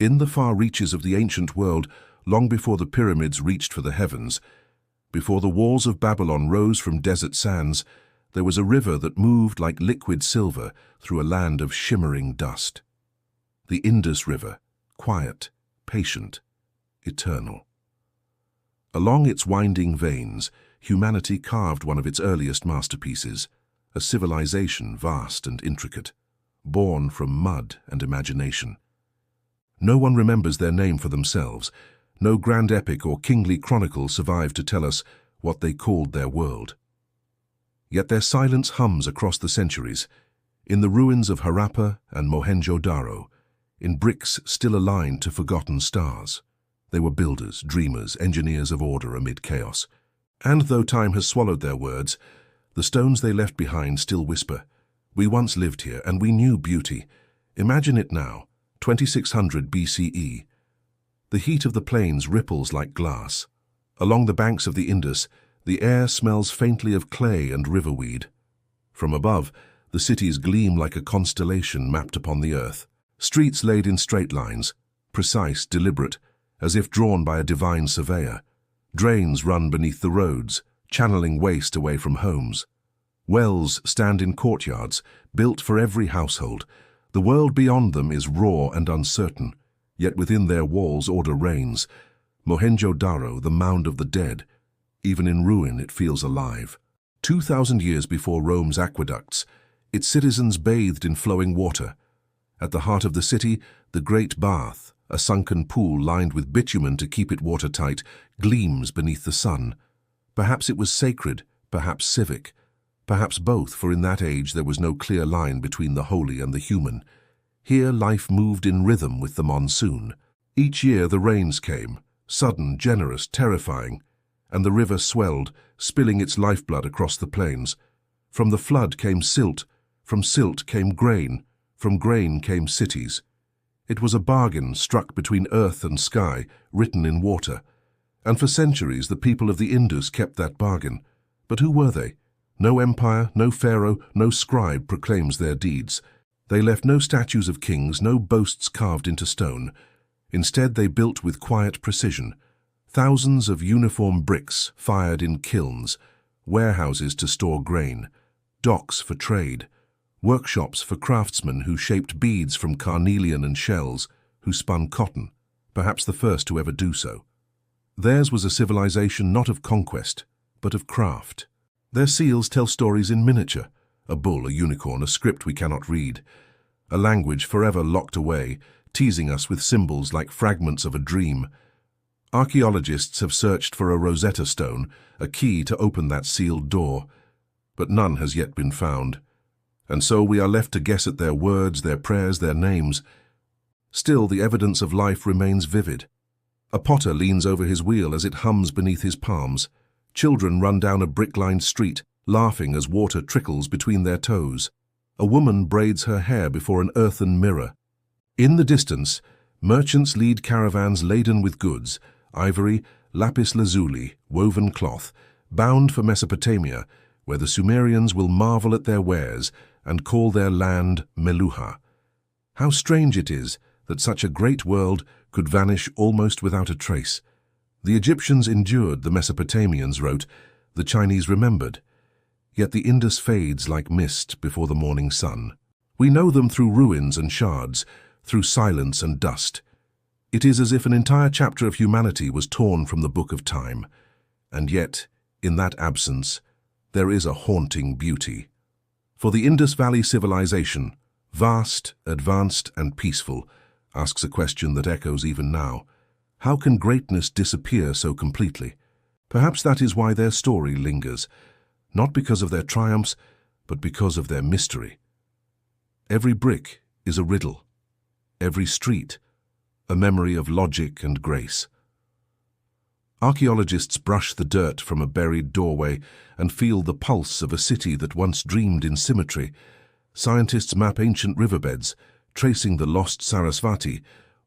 In the far reaches of the ancient world, long before the pyramids reached for the heavens, before the walls of Babylon rose from desert sands, there was a river that moved like liquid silver through a land of shimmering dust. The Indus River, quiet, patient, eternal. Along its winding veins, humanity carved one of its earliest masterpieces, a civilization vast and intricate, born from mud and imagination. No one remembers their name for themselves. No grand epic or kingly chronicle survived to tell us what they called their world. Yet their silence hums across the centuries, in the ruins of Harappa and Mohenjo-Daro, in bricks still aligned to forgotten stars. They were builders, dreamers, engineers of order amid chaos. And though time has swallowed their words, the stones they left behind still whisper, "We once lived here and we knew beauty." Imagine it now, 2600 BCE. The heat of the plains ripples like glass. Along the banks of the Indus, the air smells faintly of clay and riverweed. From above, the cities gleam like a constellation mapped upon the earth. Streets laid in straight lines, precise, deliberate, as if drawn by a divine surveyor. Drains run beneath the roads, channeling waste away from homes. Wells stand in courtyards, built for every household. The world beyond them is raw and uncertain, yet within their walls order reigns. Mohenjo-Daro, the mound of the dead. Even in ruin it feels alive. 2,000 years before Rome's aqueducts, its citizens bathed in flowing water. At the heart of the city, the Great Bath, a sunken pool lined with bitumen to keep it watertight, gleams beneath the sun. Perhaps it was sacred, perhaps civic. Perhaps both, for in that age there was no clear line between the holy and the human. Here life moved in rhythm with the monsoon. Each year the rains came, sudden, generous, terrifying, and the river swelled, spilling its lifeblood across the plains. From the flood came silt, from silt came grain, from grain came cities. It was a bargain struck between earth and sky, written in water. And for centuries the people of the Indus kept that bargain. But who were they? No empire, no pharaoh, no scribe proclaims their deeds. They left no statues of kings, no boasts carved into stone. Instead they built with quiet precision. Thousands of uniform bricks fired in kilns, warehouses to store grain, docks for trade, workshops for craftsmen who shaped beads from carnelian and shells, who spun cotton, perhaps the first to ever do so. Theirs was a civilization not of conquest, but of craft. Their seals tell stories in miniature, a bull, a unicorn, a script we cannot read, a language forever locked away, teasing us with symbols like fragments of a dream. Archaeologists have searched for a Rosetta Stone, a key to open that sealed door, but none has yet been found. And so we are left to guess at their words, their prayers, their names. Still, the evidence of life remains vivid. A potter leans over his wheel as it hums beneath his palms. Children run down a brick-lined street, laughing as water trickles between their toes. A woman braids her hair before an earthen mirror. In the distance, merchants lead caravans laden with goods, ivory, lapis lazuli, woven cloth, bound for Mesopotamia, where the Sumerians will marvel at their wares and call their land Meluha. How strange it is that such a great world could vanish almost without a trace. The Egyptians endured, the Mesopotamians wrote, the Chinese remembered. Yet the Indus fades like mist before the morning sun. We know them through ruins and shards, through silence and dust. It is as if an entire chapter of humanity was torn from the book of time. And yet, in that absence, there is a haunting beauty. For the Indus Valley civilization, vast, advanced, and peaceful, asks a question that echoes even now. How can greatness disappear so completely? Perhaps that is why their story lingers, not because of their triumphs, but because of their mystery. Every brick is a riddle, every street a memory of logic and grace. Archaeologists brush the dirt from a buried doorway and feel the pulse of a city that once dreamed in symmetry. Scientists map ancient riverbeds, tracing the lost Sarasvati,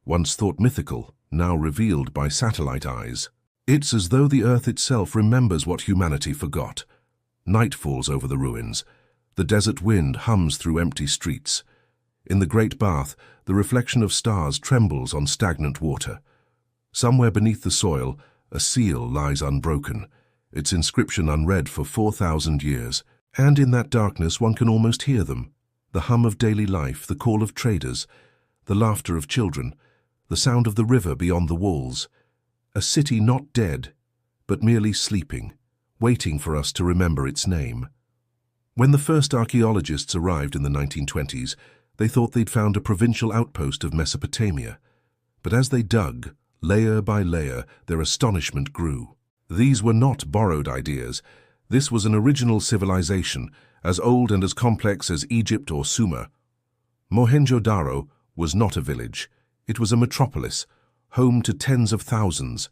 once thought mythical, now revealed by satellite eyes. It's as though the earth itself remembers what humanity forgot. Night falls over the ruins. The desert wind hums through empty streets. In the great bath, the reflection of stars trembles on stagnant water. Somewhere beneath the soil, a seal lies unbroken, its inscription unread for 4,000 years. And in that darkness one can almost hear them. The hum of daily life, the call of traders, the laughter of children, the sound of the river beyond the walls. A city not dead, but merely sleeping, waiting for us to remember its name. When the first archaeologists arrived in the 1920s, they thought they'd found a provincial outpost of Mesopotamia. But as they dug, layer by layer, their astonishment grew. These were not borrowed ideas. This was an original civilization, as old and as complex as Egypt or Sumer. Mohenjo-Daro was not a village. It was a metropolis, home to tens of thousands.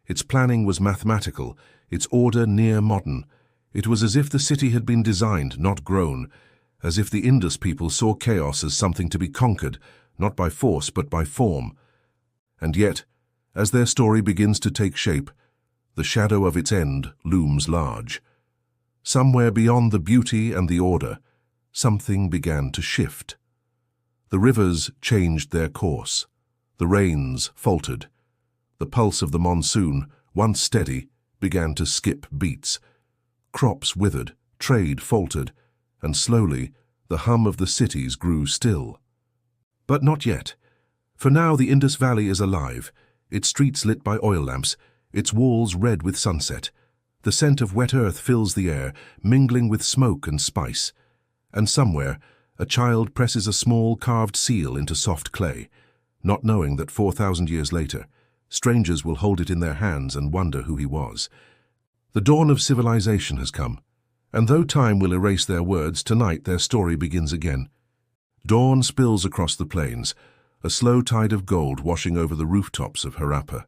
Its planning was mathematical, its order near modern. It was as if the city had been designed, not grown, as if the Indus people saw chaos as something to be conquered, not by force but by form. And yet, as their story begins to take shape, the shadow of its end looms large. Somewhere beyond the beauty and the order, something began to shift. The rivers changed their course. The rains faltered. The pulse of the monsoon, once steady, began to skip beats. Crops withered, trade faltered, and slowly the hum of the cities grew still. But not yet. For now the Indus Valley is alive, its streets lit by oil lamps, its walls red with sunset. The scent of wet earth fills the air, mingling with smoke and spice. And somewhere, a child presses a small carved seal into soft clay, not knowing that 4,000 years later, strangers will hold it in their hands and wonder who he was. The dawn of civilization has come, and though time will erase their words, tonight their story begins again. Dawn spills across the plains, a slow tide of gold washing over the rooftops of Harappa.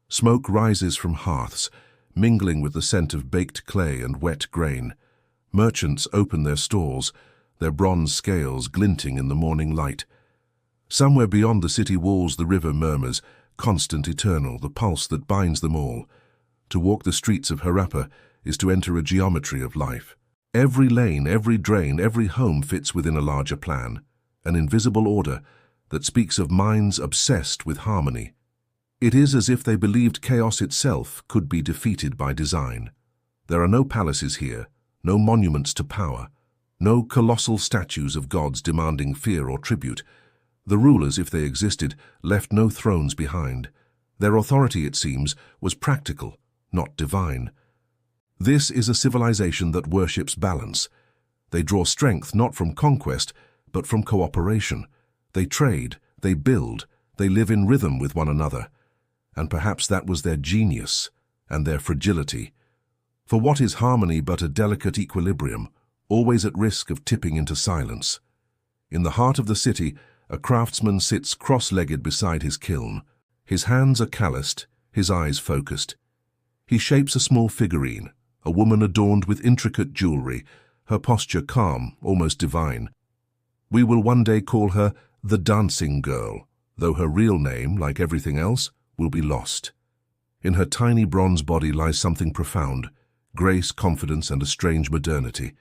Smoke rises from hearths, mingling with the scent of baked clay and wet grain. Merchants open their stalls, their bronze scales glinting in the morning light. Somewhere beyond the city walls the river murmurs, constant, eternal, the pulse that binds them all. To walk the streets of Harappa is to enter a geometry of life. Every lane, every drain, every home fits within a larger plan, an invisible order that speaks of minds obsessed with harmony. It is as if they believed chaos itself could be defeated by design. There are no palaces here, no monuments to power, no colossal statues of gods demanding fear or tribute. The rulers, if they existed, left no thrones behind. Their authority, it seems, was practical, not divine. This is a civilization that worships balance. They draw strength not from conquest, but from cooperation. They trade, they build, they live in rhythm with one another. And perhaps that was their genius and their fragility. For what is harmony but a delicate equilibrium, always at risk of tipping into silence? In the heart of the city, a craftsman sits cross-legged beside his kiln. His hands are calloused, his eyes focused. He shapes a small figurine, a woman adorned with intricate jewelry, her posture calm, almost divine. We will one day call her the Dancing Girl, though her real name, like everything else, will be lost. In her tiny bronze body lies something profound, grace, confidence, and a strange modernity.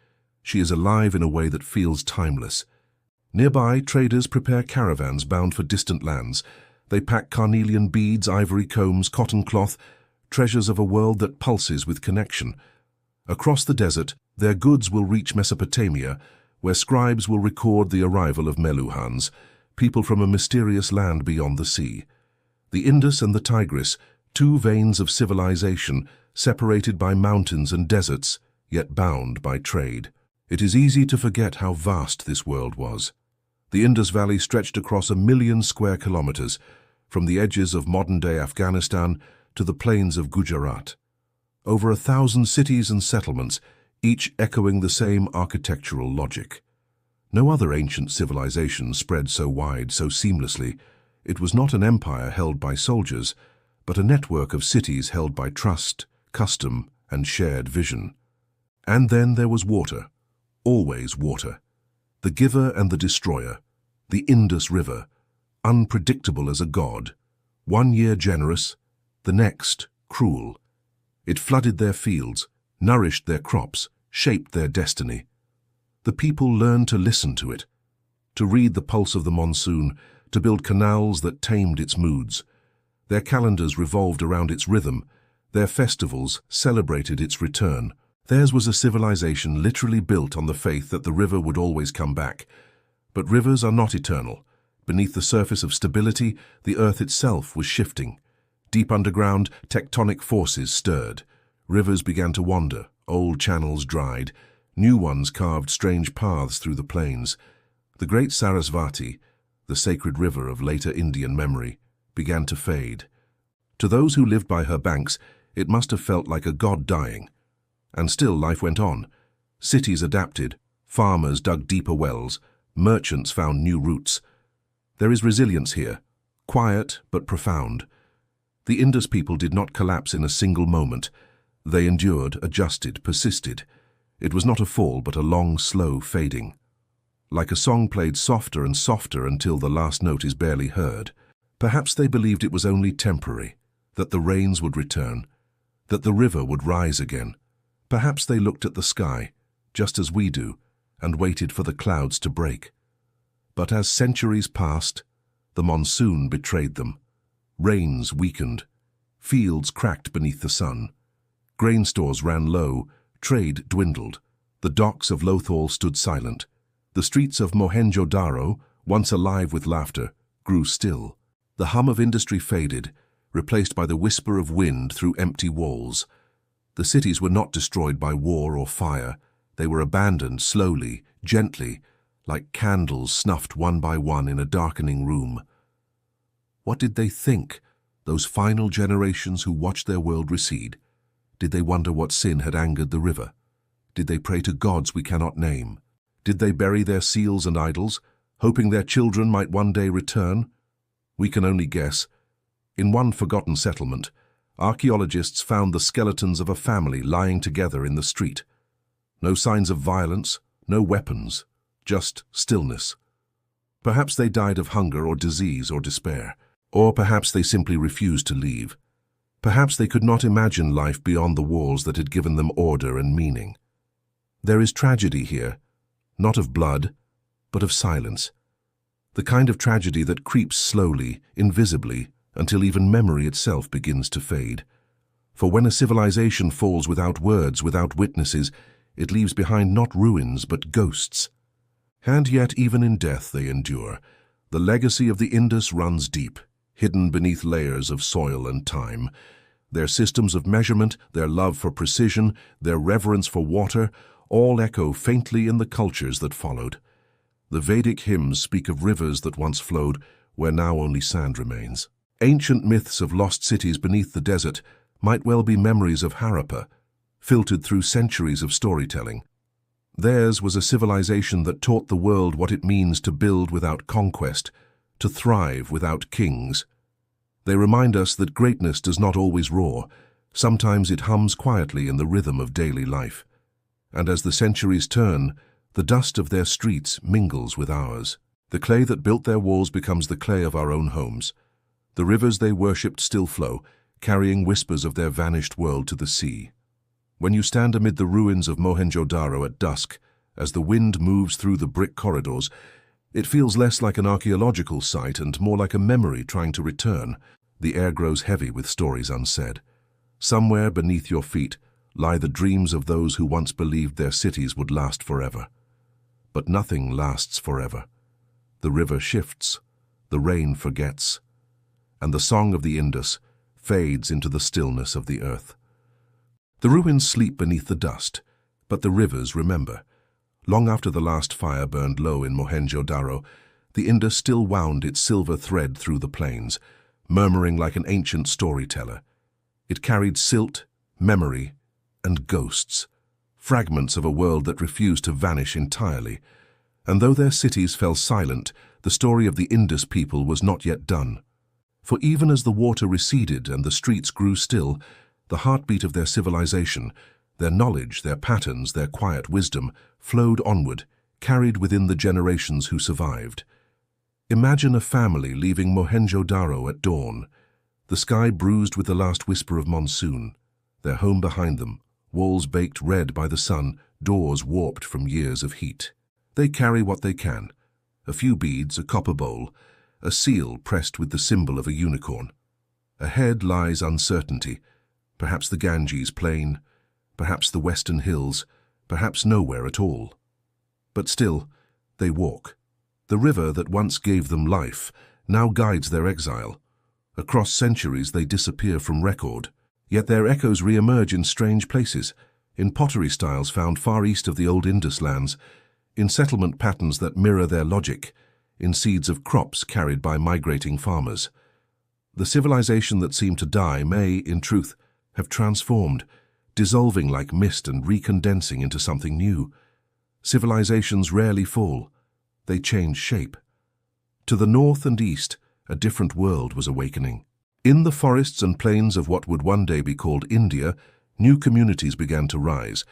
She is alive in a way that feels timeless. Nearby, traders prepare caravans bound for distant lands. They pack carnelian beads, ivory combs, cotton cloth, treasures of a world that pulses with connection. Across the desert, their goods will reach Mesopotamia, where scribes will record the arrival of Meluhans, people from a mysterious land beyond the sea. The Indus and the Tigris, two veins of civilization, separated by mountains and deserts, yet bound by trade. It is easy to forget how vast this world was. The Indus Valley stretched across 1,000,000 square kilometers, from the edges of modern-day Afghanistan to the plains of Gujarat. Over 1,000 cities and settlements, each echoing the same architectural logic. No other ancient civilization spread so wide, so seamlessly. It was not an empire held by soldiers, but a network of cities held by trust, custom, and shared vision. And then there was water, always water. The giver and the destroyer, the Indus River, unpredictable as a god. One year generous, the next cruel. It flooded their fields, nourished their crops, shaped their destiny. The people learned to listen to it. to read the pulse of the monsoon, to build canals that tamed its moods. Their calendars revolved around its rhythm, their festivals celebrated its return. Theirs was a civilization literally built on the faith that the river would always come back. But rivers are not eternal. Beneath the surface of stability, the earth itself was shifting. Deep underground, tectonic forces stirred. Rivers began to wander, old channels dried, new ones carved strange paths through the plains. The great Sarasvati, the sacred river of later Indian memory, began to fade. To those who lived by her banks, it must have felt like a god dying. And still life went on. Cities adapted, farmers dug deeper wells, merchants found new routes. There is resilience here, quiet but profound. The Indus people did not collapse in a single moment. They endured, adjusted, persisted. It was not a fall but a long, slow fading. Like a song played softer and softer until the last note is barely heard. Perhaps they believed it was only temporary, that the rains would return, that the river would rise again. Perhaps they looked at the sky, just as we do, and waited for the clouds to break. But as centuries passed, the monsoon betrayed them. Rains weakened. Fields cracked beneath the sun. Grain stores ran low. Trade dwindled. The docks of Lothal stood silent. The streets of Mohenjo-Daro, once alive with laughter, grew still. The hum of industry faded, replaced by the whisper of wind through empty walls. The cities were not destroyed by war or fire. They were abandoned slowly, gently, like candles snuffed one by one in a darkening room. What did they think, those final generations who watched their world recede? Did they wonder what sin had angered the river? Did they pray to gods we cannot name? Did they bury their seals and idols, hoping their children might one day return? We can only guess. In one forgotten settlement, archaeologists found the skeletons of a family lying together in the street. No signs of violence, no weapons, just stillness. Perhaps they died of hunger or disease or despair, or perhaps they simply refused to leave. Perhaps they could not imagine life beyond the walls that had given them order and meaning. There is tragedy here, not of blood, but of silence. The kind of tragedy that creeps slowly, invisibly, until even memory itself begins to fade. For when a civilization falls without words, without witnesses, it leaves behind not ruins but ghosts. And yet even in death they endure. The legacy of the Indus runs deep, hidden beneath layers of soil and time. Their systems of measurement, their love for precision, their reverence for water, all echo faintly in the cultures that followed. The Vedic hymns speak of rivers that once flowed, where now only sand remains. Ancient myths of lost cities beneath the desert might well be memories of Harappa, filtered through centuries of storytelling. Theirs was a civilization that taught the world what it means to build without conquest, to thrive without kings. They remind us that greatness does not always roar. Sometimes it hums quietly in the rhythm of daily life. And as the centuries turn, the dust of their streets mingles with ours. The clay that built their walls becomes the clay of our own homes. The rivers they worshipped still flow, carrying whispers of their vanished world to the sea. When you stand amid the ruins of Mohenjo-Daro at dusk, as the wind moves through the brick corridors, it feels less like an archaeological site and more like a memory trying to return. The air grows heavy with stories unsaid. Somewhere beneath your feet lie the dreams of those who once believed their cities would last forever. But nothing lasts forever. The river shifts, the rain forgets, and the song of the Indus fades into the stillness of the earth. The ruins sleep beneath the dust, but the rivers remember. Long after the last fire burned low in Mohenjo-Daro, the Indus still wound its silver thread through the plains, murmuring like an ancient storyteller. It carried silt, memory, and ghosts, fragments of a world that refused to vanish entirely. And though their cities fell silent, the story of the Indus people was not yet done. For even as the water receded and the streets grew still, the heartbeat of their civilization, their knowledge, their patterns, their quiet wisdom, flowed onward, carried within the generations who survived. Imagine a family leaving Mohenjo-Daro at dawn, the sky bruised with the last whisper of monsoon, their home behind them, walls baked red by the sun, doors warped from years of heat. They carry what they can, a few beads, a copper bowl, a seal pressed with the symbol of a unicorn. Ahead lies uncertainty, perhaps the Ganges plain, perhaps the western hills, perhaps nowhere at all. But still, they walk. The river that once gave them life now guides their exile. Across centuries they disappear from record, yet their echoes re-emerge in strange places, in pottery styles found far east of the old Indus lands, in settlement patterns that mirror their logic, in seeds of crops carried by migrating farmers. The civilization that seemed to die may, in truth, have transformed, dissolving like mist and recondensing into something new. Civilizations rarely fall, they change shape. To the north and east, a different world was awakening. In the forests and plains of what would one day be called India, new communities began to rise,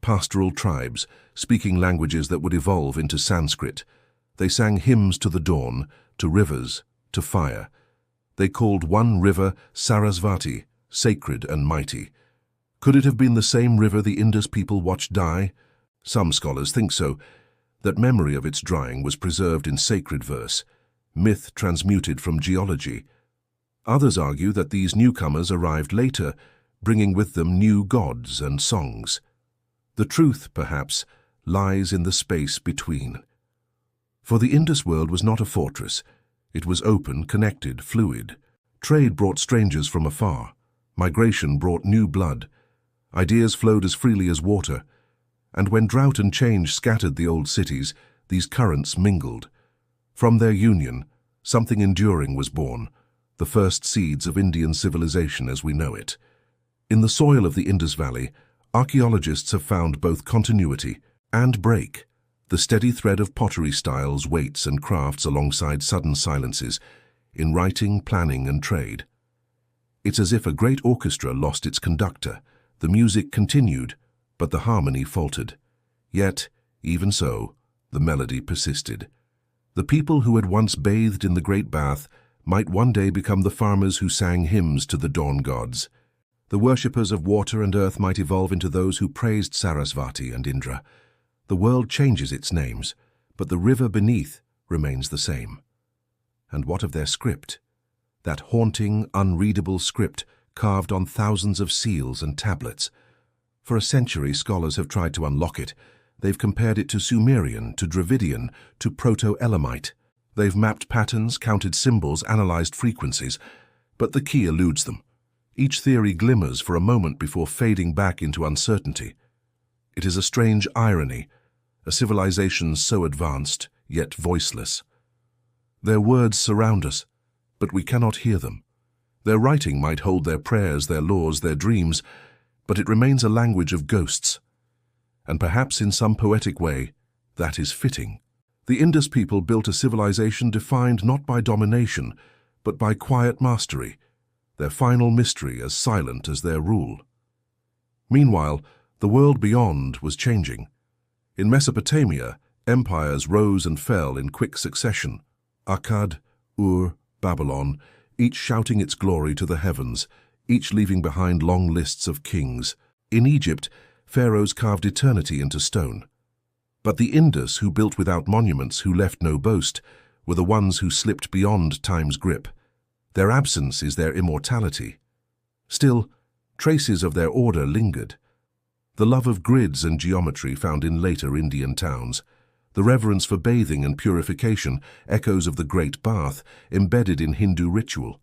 pastoral tribes, speaking languages that would evolve into Sanskrit. They sang hymns to the dawn, to rivers, to fire. They called one river Sarasvati, sacred and mighty. Could it have been the same river the Indus people watched die? Some scholars think so, that memory of its drying was preserved in sacred verse, myth transmuted from geology. Others argue that these newcomers arrived later, bringing with them new gods and songs. The truth, perhaps, lies in the space between. For the Indus world was not a fortress. It was open, connected, fluid. Trade brought strangers from afar. Migration brought new blood. Ideas flowed as freely as water. And when drought and change scattered the old cities, these currents mingled. From their union, something enduring was born, the first seeds of Indian civilization as we know it. In the soil of the Indus Valley, archaeologists have found both continuity and break, the steady thread of pottery styles, weights and crafts alongside sudden silences, in writing, planning and trade. It's as if a great orchestra lost its conductor. The music continued, but the harmony faltered. Yet, even so, the melody persisted. The people who had once bathed in the great bath might one day become the farmers who sang hymns to the dawn gods. The worshippers of water and earth might evolve into those who praised Sarasvati and Indra. The world changes its names, but the river beneath remains the same. And what of their script? That haunting, unreadable script carved on thousands of seals and tablets. For a century, scholars have tried to unlock it. They've compared it to Sumerian, to Dravidian, to Proto-Elamite. They've mapped patterns, counted symbols, analyzed frequencies, but the key eludes them. Each theory glimmers for a moment before fading back into uncertainty. It is a strange irony, a civilization so advanced, yet voiceless. Their words surround us, but we cannot hear them. Their writing might hold their prayers, their laws, their dreams, but it remains a language of ghosts. And perhaps in some poetic way, that is fitting. The Indus people built a civilization defined not by domination, but by quiet mastery, their final mystery as silent as their rule. Meanwhile, the world beyond was changing. In Mesopotamia, empires rose and fell in quick succession. Akkad, Ur, Babylon, each shouting its glory to the heavens, each leaving behind long lists of kings. In Egypt, pharaohs carved eternity into stone. But the Indus, who built without monuments, who left no boast, were the ones who slipped beyond time's grip. Their absence is their immortality. Still, traces of their order lingered. The love of grids and geometry found in later Indian towns, the reverence for bathing and purification, echoes of the Great Bath, embedded in Hindu ritual.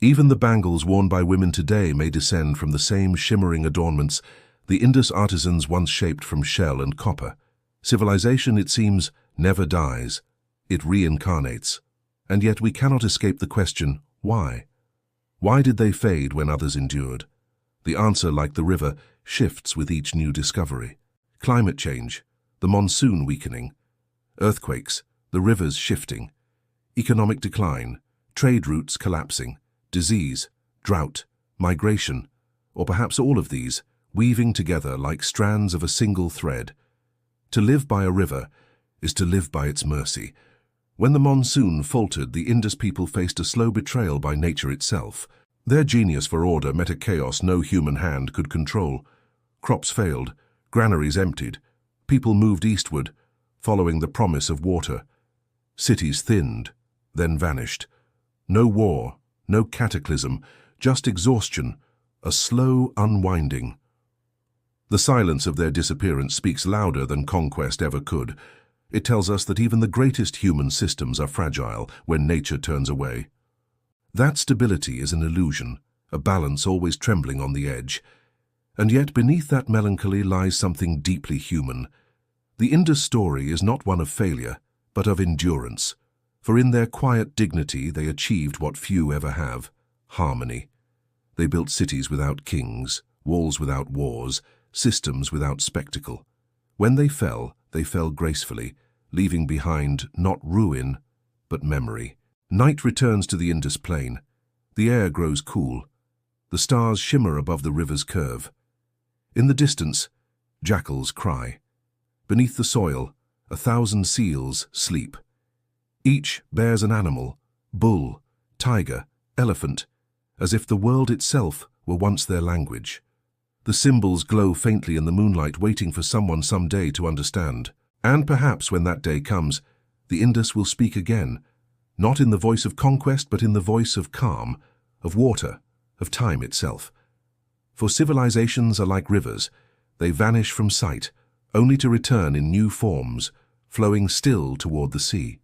Even the bangles worn by women today may descend from the same shimmering adornments the Indus artisans once shaped from shell and copper. Civilization, it seems, never dies. It reincarnates. And yet we cannot escape the question, why? Why did they fade when others endured? The answer, like the river, shifts with each new discovery. Climate change, the monsoon weakening, earthquakes, the rivers shifting, economic decline, trade routes collapsing, disease, drought, migration, or perhaps all of these, weaving together like strands of a single thread. To live by a river is to live by its mercy. When the monsoon faltered, the Indus people faced a slow betrayal by nature itself. Their genius for order met a chaos no human hand could control. Crops failed, granaries emptied, people moved eastward, following the promise of water. Cities thinned, then vanished. No war, no cataclysm, just exhaustion, a slow unwinding. The silence of their disappearance speaks louder than conquest ever could. It tells us that even the greatest human systems are fragile when nature turns away. That stability is an illusion, a balance always trembling on the edge. And yet beneath that melancholy lies something deeply human. The Indus story is not one of failure, but of endurance. For in their quiet dignity they achieved what few ever have: harmony. They built cities without kings, walls without wars, systems without spectacle. When they fell gracefully, leaving behind not ruin, but memory. Night returns to the Indus plain. The air grows cool. The stars shimmer above the river's curve. In the distance, jackals cry. Beneath the soil, 1,000 seals sleep. Each bears an animal: bull, tiger, elephant, as if the world itself were once their language. The symbols glow faintly in the moonlight, waiting for someone someday to understand. And perhaps when that day comes, the Indus will speak again, not in the voice of conquest, but in the voice of calm, of water, of time itself. For civilizations are like rivers. They vanish from sight, only to return in new forms, flowing still toward the sea.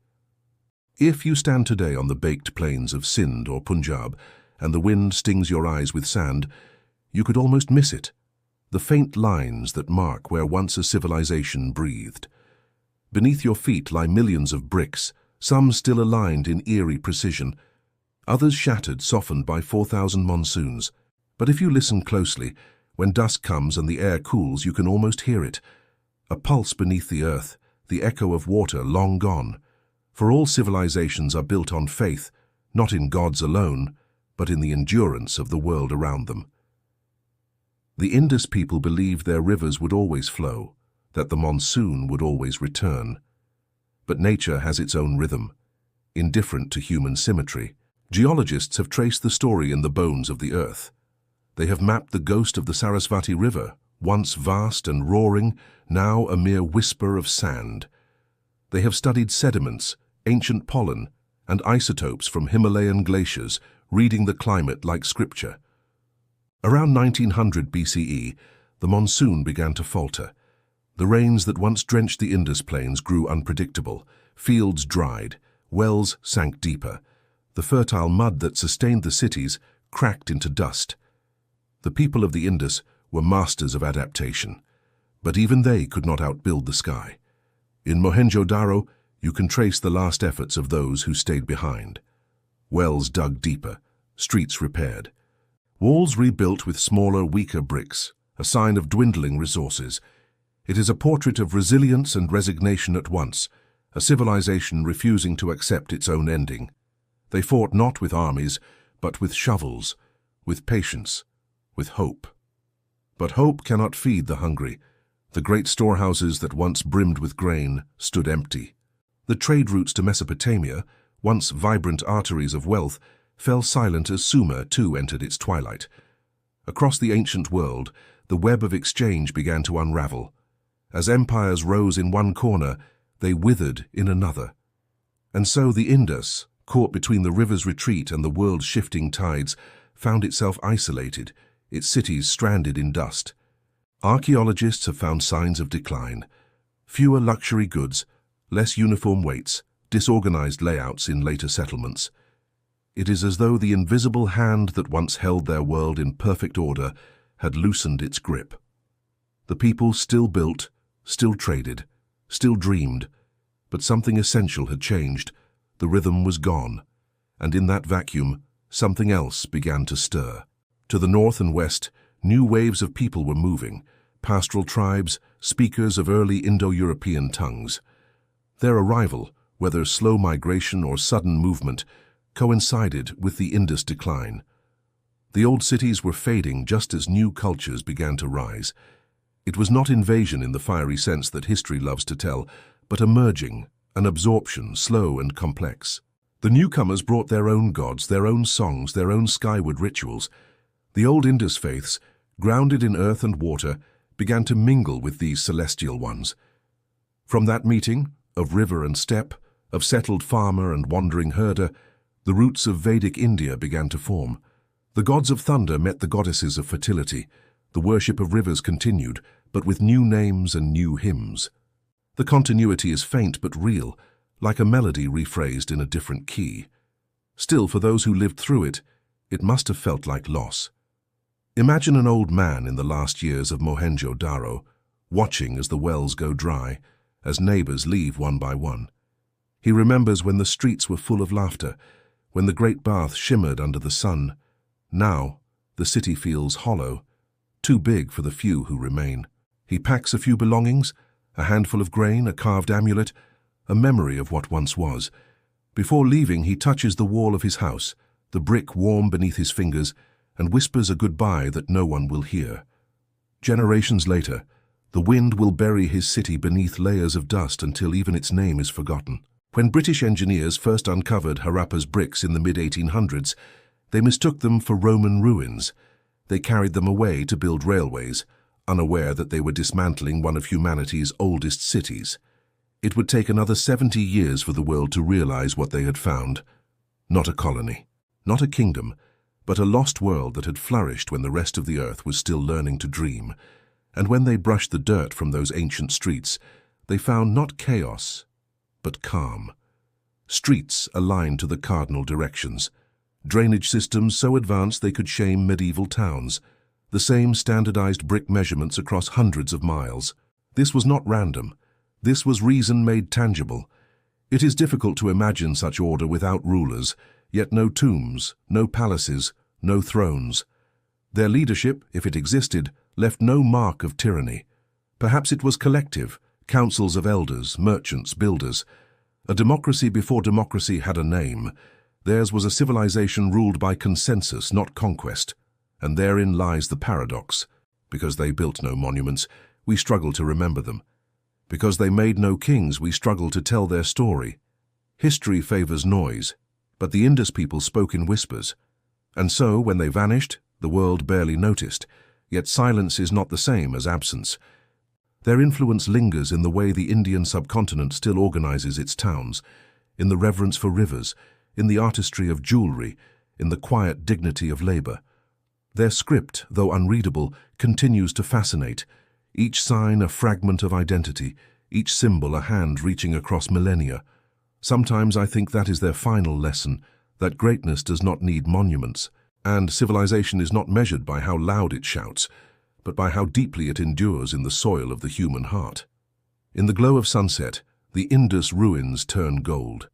If you stand today on the baked plains of Sindh or Punjab, and the wind stings your eyes with sand, you could almost miss it, the faint lines that mark where once a civilization breathed. Beneath your feet lie millions of bricks, some still aligned in eerie precision, others shattered, softened by 4,000 monsoons. But if you listen closely, when dusk comes and the air cools, you can almost hear it. A pulse beneath the earth, the echo of water long gone. For all civilizations are built on faith, not in gods alone, but in the endurance of the world around them. The Indus people believed their rivers would always flow, that the monsoon would always return. But nature has its own rhythm, indifferent to human symmetry. Geologists have traced the story in the bones of the earth. They have mapped the ghost of the Sarasvati River, once vast and roaring, now a mere whisper of sand. They have studied sediments, ancient pollen, and isotopes from Himalayan glaciers, reading the climate like scripture. Around 1900 BCE, the monsoon began to falter. The rains that once drenched the Indus plains grew unpredictable. Fields dried, wells sank deeper. The fertile mud that sustained the cities cracked into dust. The people of the Indus were masters of adaptation, but even they could not outbuild the sky. In Mohenjo-Daro, you can trace the last efforts of those who stayed behind. Wells dug deeper, streets repaired. Walls rebuilt with smaller, weaker bricks, a sign of dwindling resources. It is a portrait of resilience and resignation at once, a civilization refusing to accept its own ending. They fought not with armies, but with shovels, with patience, with hope. But hope cannot feed the hungry. The great storehouses that once brimmed with grain stood empty. The trade routes to Mesopotamia, once vibrant arteries of wealth, fell silent as Sumer too entered its twilight. Across the ancient world, the web of exchange began to unravel. As empires rose in one corner, they withered in another. And so the Indus, caught between the river's retreat and the world's shifting tides, found itself isolated, its cities stranded in dust. Archaeologists have found signs of decline. Fewer luxury goods, less uniform weights, disorganized layouts in later settlements. It is as though the invisible hand that once held their world in perfect order had loosened its grip. The people still built, still traded, still dreamed, but something essential had changed. The rhythm was gone, and in that vacuum, something else began to stir. To the north and west, new waves of people were moving, pastoral tribes, speakers of early Indo-European tongues. Their arrival, whether slow migration or sudden movement, coincided with the Indus decline. The old cities were fading just as new cultures began to rise. It was not invasion in the fiery sense that history loves to tell, but a merging, an absorption, slow and complex. The newcomers brought their own gods, their own songs, their own skyward rituals. The old Indus faiths, grounded in earth and water, began to mingle with these celestial ones. From that meeting, of river and steppe, Of settled farmer and wandering herder, the roots of Vedic India began to form. The gods of thunder met the goddesses of fertility. The worship of rivers continued, but with new names and new hymns. The continuity is faint but real, like a melody rephrased in a different key. Still, for those who lived through it, it must have felt like loss. Imagine an old man in the last years of Mohenjo-Daro, watching as the wells go dry, as neighbors leave one by one. He remembers when the streets were full of laughter, when the great bath shimmered under the sun. Now, the city feels hollow, too big for the few who remain. He packs a few belongings, a handful of grain, a carved amulet, a memory of what once was. Before leaving, he touches the wall of his house, the brick warm beneath his fingers, and whispers a goodbye that no one will hear. Generations later, the wind will bury his city beneath layers of dust until even its name is forgotten. When British engineers first uncovered Harappa's bricks in the mid-1800s, they mistook them for Roman ruins. They carried them away to build railways, unaware that they were dismantling one of humanity's oldest cities. It would take another 70 years for the world to realize what they had found. Not a colony, not a kingdom, but a lost world that had flourished when the rest of the earth was still learning to dream. And when they brushed the dirt from those ancient streets, they found not chaos, but calm. Streets aligned to the cardinal directions. Drainage systems so advanced they could shame medieval towns. The same standardized brick measurements across hundreds of miles. This was not random. This was reason made tangible. It is difficult to imagine such order without rulers, yet no tombs, no palaces, no thrones. Their leadership, if it existed, left no mark of tyranny. Perhaps it was collective, councils of elders, merchants, builders. A democracy before democracy had a name. Theirs was a civilization ruled by consensus, not conquest. And therein lies the paradox. Because they built no monuments, we struggle to remember them. Because they made no kings, we struggle to tell their story. History favors noise, but the Indus people spoke in whispers. And so, when they vanished, the world barely noticed. Yet silence is not the same as absence. Their influence lingers in the way the Indian subcontinent still organizes its towns, in the reverence for rivers, in the artistry of jewelry, in the quiet dignity of labor. Their script, though unreadable, continues to fascinate, each sign a fragment of identity, each symbol a hand reaching across millennia. Sometimes I think that is their final lesson, that greatness does not need monuments, and civilization is not measured by how loud it shouts, but by how deeply it endures in the soil of the human heart. In the glow of sunset, the Indus ruins turn gold.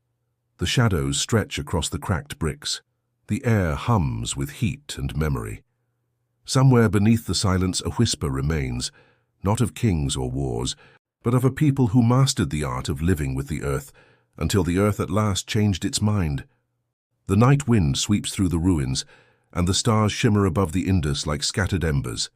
The shadows stretch across the cracked bricks. The air hums with heat and memory. Somewhere beneath the silence a whisper remains, not of kings or wars, but of a people who mastered the art of living with the earth, until the earth at last changed its mind. The night wind sweeps through the ruins, and the stars shimmer above the Indus like scattered embers.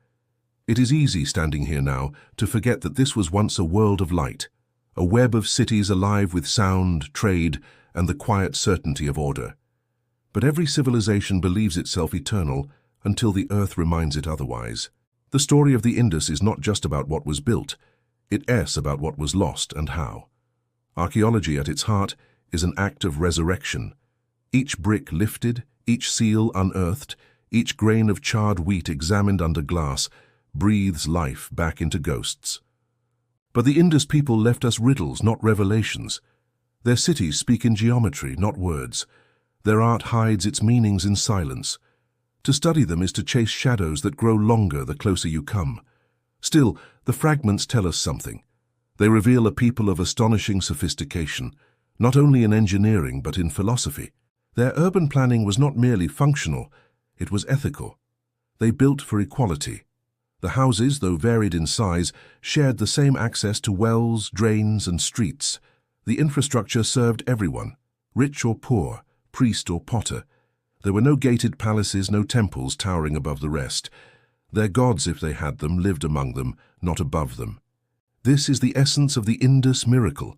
It is easy, standing here now, to forget that this was once a world of light, a web of cities alive with sound, trade, and the quiet certainty of order. But every civilization believes itself eternal until the earth reminds it otherwise. The story of the Indus is not just about what was built, it is about what was lost and how. Archaeology at its heart is an act of resurrection. Each brick lifted, each seal unearthed, each grain of charred wheat examined under glass, breathes life back into ghosts. But the Indus people left us riddles, not revelations. Their cities speak in geometry, not words. Their art hides its meanings in silence. To study them is to chase shadows that grow longer the closer you come. Still, the fragments tell us something. They reveal a people of astonishing sophistication, not only in engineering but in philosophy. Their urban planning was not merely functional, it was ethical. They built for equality. The houses, though varied in size, shared the same access to wells, drains, and streets. The infrastructure served everyone, rich or poor, priest or potter. There were no gated palaces, no temples towering above the rest. Their gods, if they had them, lived among them, not above them. This is the essence of the Indus miracle.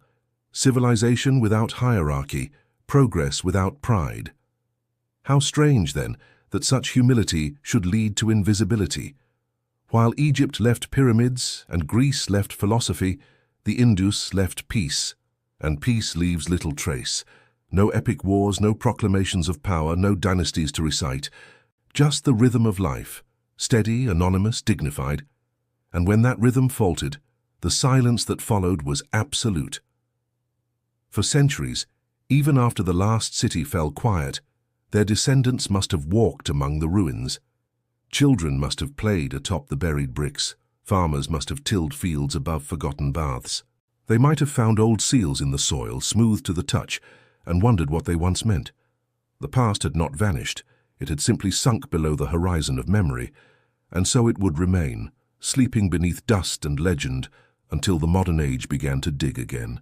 Civilization without hierarchy, progress without pride. How strange, then, that such humility should lead to invisibility. While Egypt left pyramids and Greece left philosophy, the Indus left peace. And peace leaves little trace. No epic wars, no proclamations of power, no dynasties to recite. Just the rhythm of life, steady, anonymous, dignified. And when that rhythm faltered, the silence that followed was absolute. For centuries, even after the last city fell quiet, their descendants must have walked among the ruins. Children must have played atop the buried bricks. Farmers must have tilled fields above forgotten baths. They might have found old seals in the soil, smooth to the touch, and wondered what they once meant. The past had not vanished. It had simply sunk below the horizon of memory, and so it would remain, sleeping beneath dust and legend until the modern age began to dig again.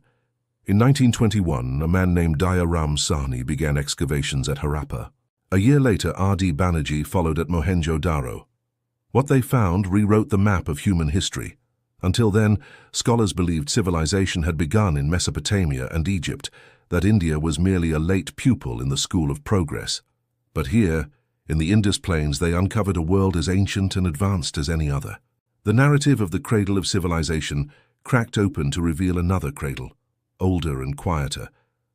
In 1921, a man named Dayaram Sahni began excavations at Harappa. A year later, R.D. Banerjee followed at Mohenjo-Daro. What they found rewrote the map of human history. Until then, scholars believed civilization had begun in Mesopotamia and Egypt, that India was merely a late pupil in the school of progress. But here, in the Indus plains, they uncovered a world as ancient and advanced as any other. The narrative of the cradle of civilization cracked open to reveal another cradle, older and quieter,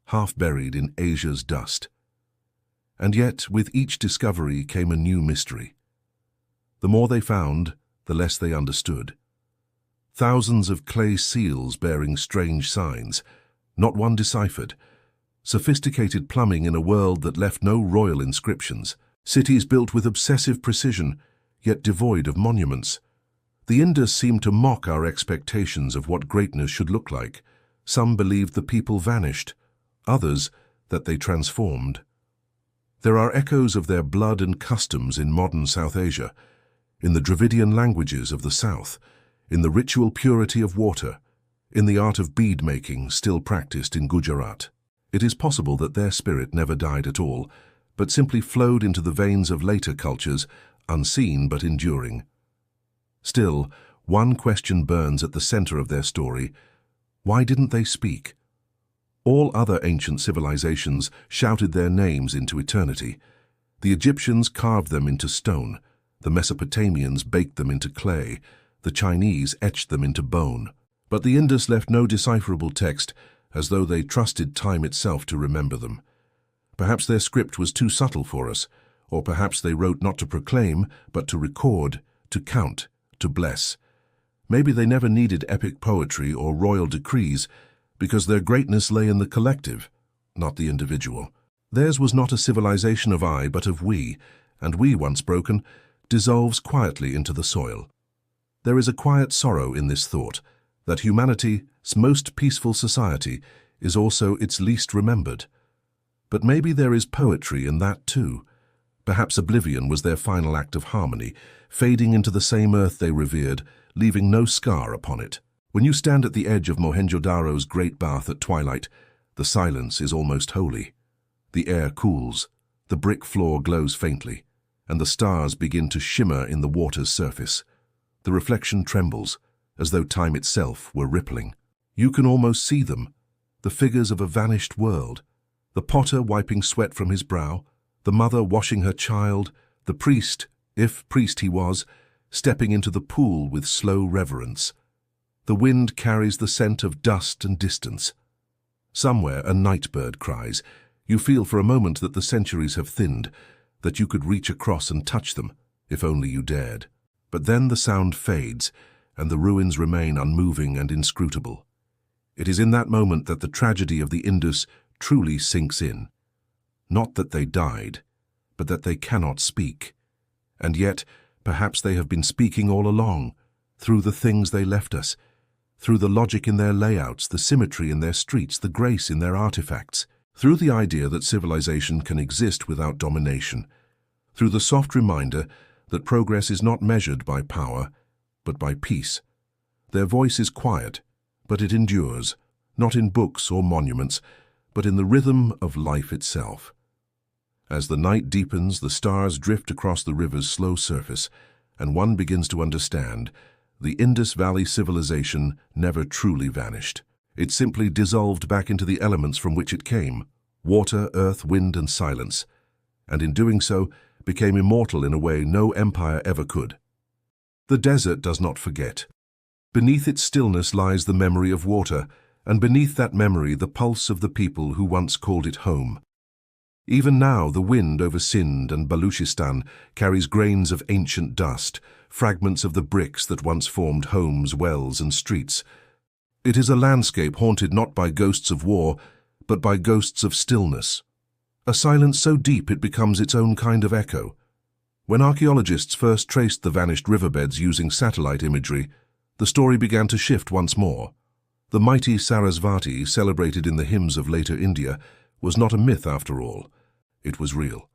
half buried in Asia's dust. And yet, with each discovery came a new mystery. The more they found, the less they understood. Thousands of clay seals bearing strange signs, not one deciphered. Sophisticated plumbing in a world that left no royal inscriptions. Cities built with obsessive precision, yet devoid of monuments. The Indus seemed to mock our expectations of what greatness should look like. Some believed the people vanished, others that they transformed. There are echoes of their blood and customs in modern South Asia, in the Dravidian languages of the South, in the ritual purity of water, in the art of bead-making still practiced in Gujarat. It is possible that their spirit never died at all, but simply flowed into the veins of later cultures, unseen but enduring. Still, one question burns at the center of their story. Why didn't they speak? All other ancient civilizations shouted their names into eternity. The Egyptians carved them into stone, the Mesopotamians baked them into clay, the Chinese etched them into bone. But the Indus left no decipherable text, as though they trusted time itself to remember them. Perhaps their script was too subtle for us, or perhaps they wrote not to proclaim, but to record, to count, to bless. Maybe they never needed epic poetry or royal decrees, because their greatness lay in the collective, not the individual. Theirs was not a civilization of I, but of we, and we, once broken, dissolves quietly into the soil. There is a quiet sorrow in this thought, that humanity's most peaceful society is also its least remembered. But maybe there is poetry in that too. Perhaps oblivion was their final act of harmony, fading into the same earth they revered, leaving no scar upon it. When you stand at the edge of Mohenjo-Daro's great bath at twilight, the silence is almost holy. The air cools, the brick floor glows faintly, and the stars begin to shimmer in the water's surface. The reflection trembles, as though time itself were rippling. You can almost see them, the figures of a vanished world. The potter wiping sweat from his brow, the mother washing her child, the priest, if priest he was, stepping into the pool with slow reverence. The wind carries the scent of dust and distance. Somewhere a night bird cries. You feel for a moment that the centuries have thinned, that you could reach across and touch them, if only you dared. But then the sound fades, and the ruins remain unmoving and inscrutable. It is in that moment that the tragedy of the Indus truly sinks in. Not that they died, but that they cannot speak. And yet, perhaps they have been speaking all along, through the things they left us, through the logic in their layouts, the symmetry in their streets, the grace in their artifacts, through the idea that civilization can exist without domination, through the soft reminder that progress is not measured by power, but by peace. Their voice is quiet, but it endures, not in books or monuments, but in the rhythm of life itself. As the night deepens, the stars drift across the river's slow surface, and one begins to understand the Indus Valley civilization never truly vanished. It simply dissolved back into the elements from which it came, water, earth, wind, and silence, and in doing so became immortal in a way no empire ever could. The desert does not forget. Beneath its stillness lies the memory of water, and beneath that memory the pulse of the people who once called it home. Even now the wind over Sindh and Baluchistan carries grains of ancient dust, fragments of the bricks that once formed homes, wells and streets. It is a landscape haunted not by ghosts of war, but by ghosts of stillness. A silence so deep it becomes its own kind of echo. When archaeologists first traced the vanished riverbeds using satellite imagery, the story began to shift once more. The mighty Sarasvati, celebrated in the hymns of later India, was not a myth after all. It was real.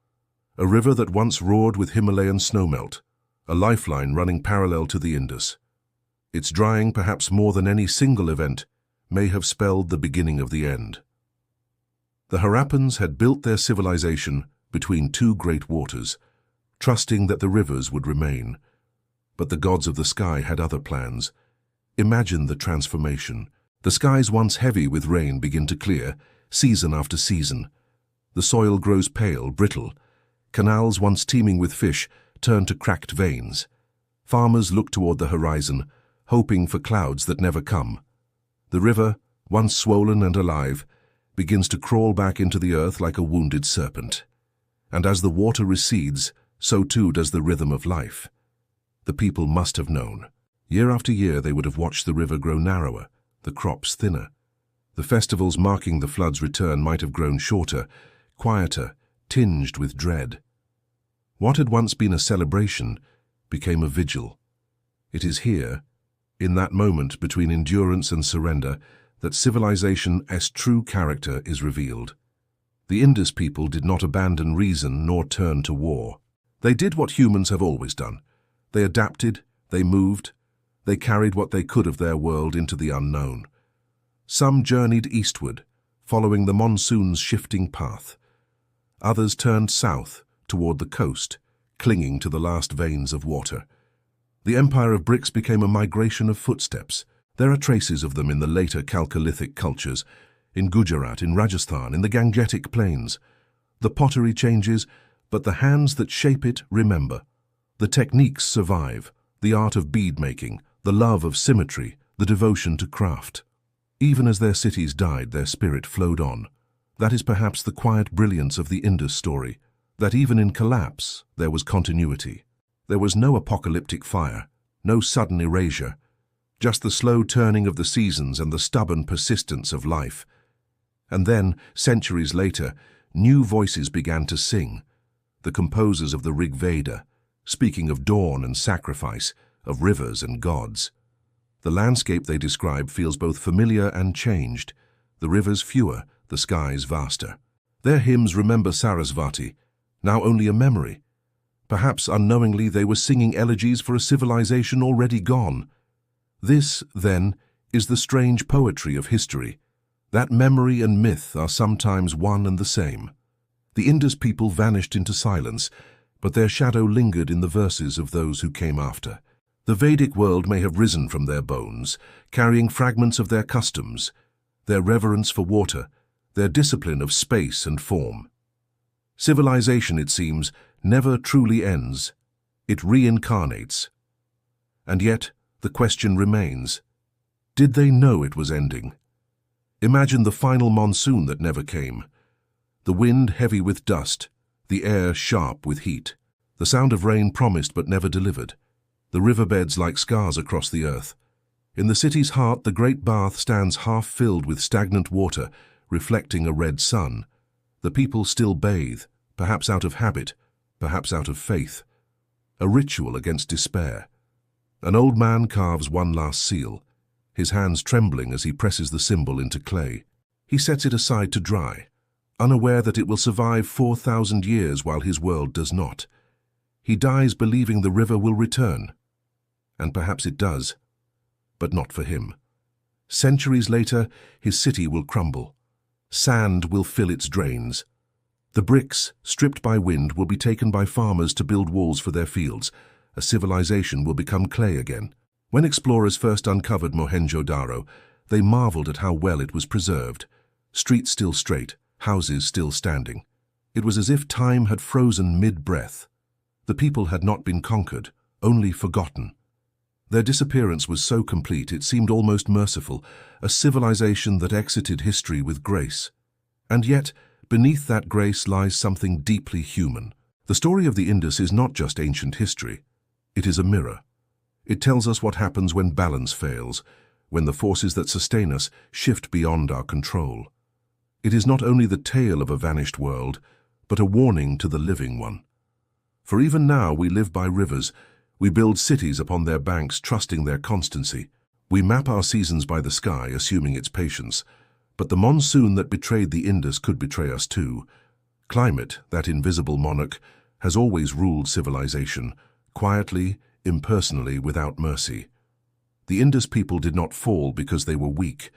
A river that once roared with Himalayan snowmelt, a lifeline running parallel to the Indus. Its drying, perhaps more than any single event, may have spelled the beginning of the end. The Harappans had built their civilization between two great waters, trusting that the rivers would remain. But the gods of the sky had other plans. Imagine the transformation. The skies once heavy with rain begin to clear, season after season. The soil grows pale, brittle. Canals once teeming with fish turn to cracked veins. Farmers look toward the horizon, hoping for clouds that never come. The river, once swollen and alive, begins to crawl back into the earth like a wounded serpent. And as the water recedes, so too does the rhythm of life. The people must have known. Year after year they would have watched the river grow narrower, the crops thinner. The festivals marking the flood's return might have grown shorter, quieter, tinged with dread. What had once been a celebration became a vigil. It is here, in that moment between endurance and surrender, that civilization's true character is revealed. The Indus people did not abandon reason nor turn to war. They did what humans have always done. They adapted, they moved, they carried what they could of their world into the unknown. Some journeyed eastward, following the monsoon's shifting path. Others turned south, toward the coast, clinging to the last veins of water. The empire of bricks became a migration of footsteps. There are traces of them in the later Chalcolithic cultures, in Gujarat, in Rajasthan, in the Gangetic plains. The pottery changes, but the hands that shape it remember. The techniques survive, the art of bead-making, the love of symmetry, the devotion to craft. Even as their cities died, their spirit flowed on. That is perhaps the quiet brilliance of the Indus story, that even in collapse there was continuity. There was no apocalyptic fire, no sudden erasure, just the slow turning of the seasons and the stubborn persistence of life. And then, centuries later, new voices began to sing, the composers of the Rig Veda, speaking of dawn and sacrifice, of rivers and gods. The landscape they describe feels both familiar and changed, the rivers fewer, the skies vaster. Their hymns remember Sarasvati, now only a memory. Perhaps unknowingly they were singing elegies for a civilization already gone. This, then, is the strange poetry of history, that memory and myth are sometimes one and the same. The Indus people vanished into silence, but their shadow lingered in the verses of those who came after. The Vedic world may have risen from their bones, carrying fragments of their customs, their reverence for water, their discipline of space and form. Civilization, it seems, never truly ends. It reincarnates. And yet, the question remains, did they know it was ending? Imagine the final monsoon that never came. The wind heavy with dust, the air sharp with heat. The sound of rain promised but never delivered. The riverbeds like scars across the earth. In the city's heart, the great bath stands half filled with stagnant water, reflecting a red sun. The people still bathe, perhaps out of habit, perhaps out of faith. A ritual against despair. An old man carves one last seal, his hands trembling as he presses the symbol into clay. He sets it aside to dry, unaware that it will survive 4,000 years while his world does not. He dies believing the river will return. And perhaps it does, but not for him. Centuries later, his city will crumble. Sand will fill its drains. The bricks, stripped by wind, will be taken by farmers to build walls for their fields. A civilization will become clay again. When explorers first uncovered Mohenjo-Daro, they marveled at how well it was preserved. Streets still straight, houses still standing. It was as if time had frozen mid-breath. The people had not been conquered, only forgotten. Their disappearance was so complete it seemed almost merciful, a civilization that exited history with grace. And yet, beneath that grace lies something deeply human. The story of the Indus is not just ancient history. It is a mirror. It tells us what happens when balance fails, when the forces that sustain us shift beyond our control. It is not only the tale of a vanished world, but a warning to the living one. For even now we live by rivers, we build cities upon their banks, trusting their constancy. We map our seasons by the sky, assuming its patience. But the monsoon that betrayed the Indus could betray us too. Climate, that invisible monarch, has always ruled civilization, quietly, impersonally, without mercy. The Indus people did not fall because they were weak.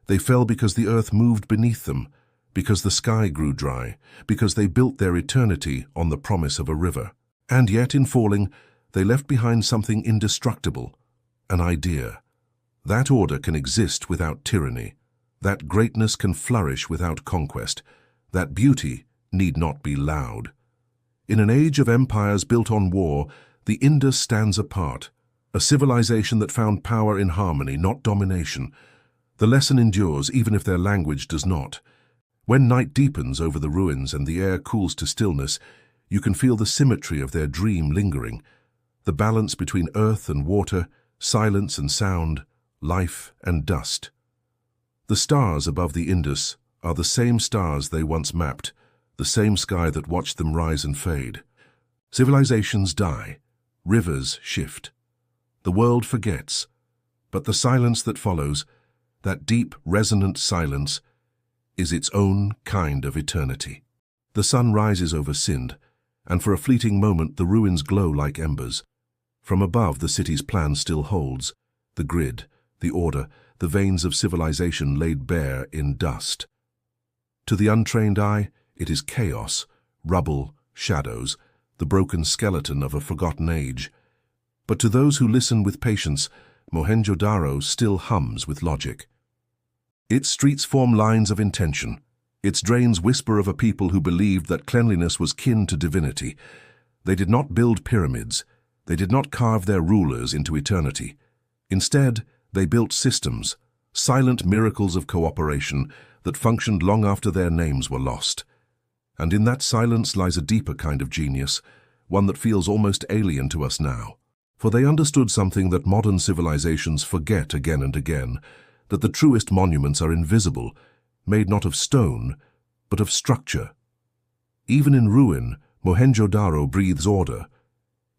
They fell because the earth moved beneath them, because the sky grew dry, because they built their eternity on the promise of a river. And yet, in falling, they left behind something indestructible, an idea. That order can exist without tyranny. That greatness can flourish without conquest. That beauty need not be loud. In an age of empires built on war, the Indus stands apart, a civilization that found power in harmony, not domination. The lesson endures even if their language does not. When night deepens over the ruins and the air cools to stillness, you can feel the symmetry of their dream lingering, the balance between earth and water, silence and sound, life and dust. The stars above the Indus are the same stars they once mapped, the same sky that watched them rise and fade. Civilizations die, rivers shift. The world forgets, but the silence that follows, that deep, resonant silence, is its own kind of eternity. The sun rises over Sind, and for a fleeting moment the ruins glow like embers. From above, the city's plan still holds, the grid, the order, the veins of civilization laid bare in dust. To the untrained eye, it is chaos, rubble, shadows, the broken skeleton of a forgotten age. But to those who listen with patience, Mohenjo-Daro still hums with logic. Its streets form lines of intention. Its drains whisper of a people who believed that cleanliness was kin to divinity. They did not build pyramids. They did not carve their rulers into eternity. Instead, they built systems, silent miracles of cooperation that functioned long after their names were lost. And in that silence lies a deeper kind of genius, one that feels almost alien to us now. For they understood something that modern civilizations forget again and again, that the truest monuments are invisible, made not of stone, but of structure. Even in ruin, Mohenjo-Daro breathes order.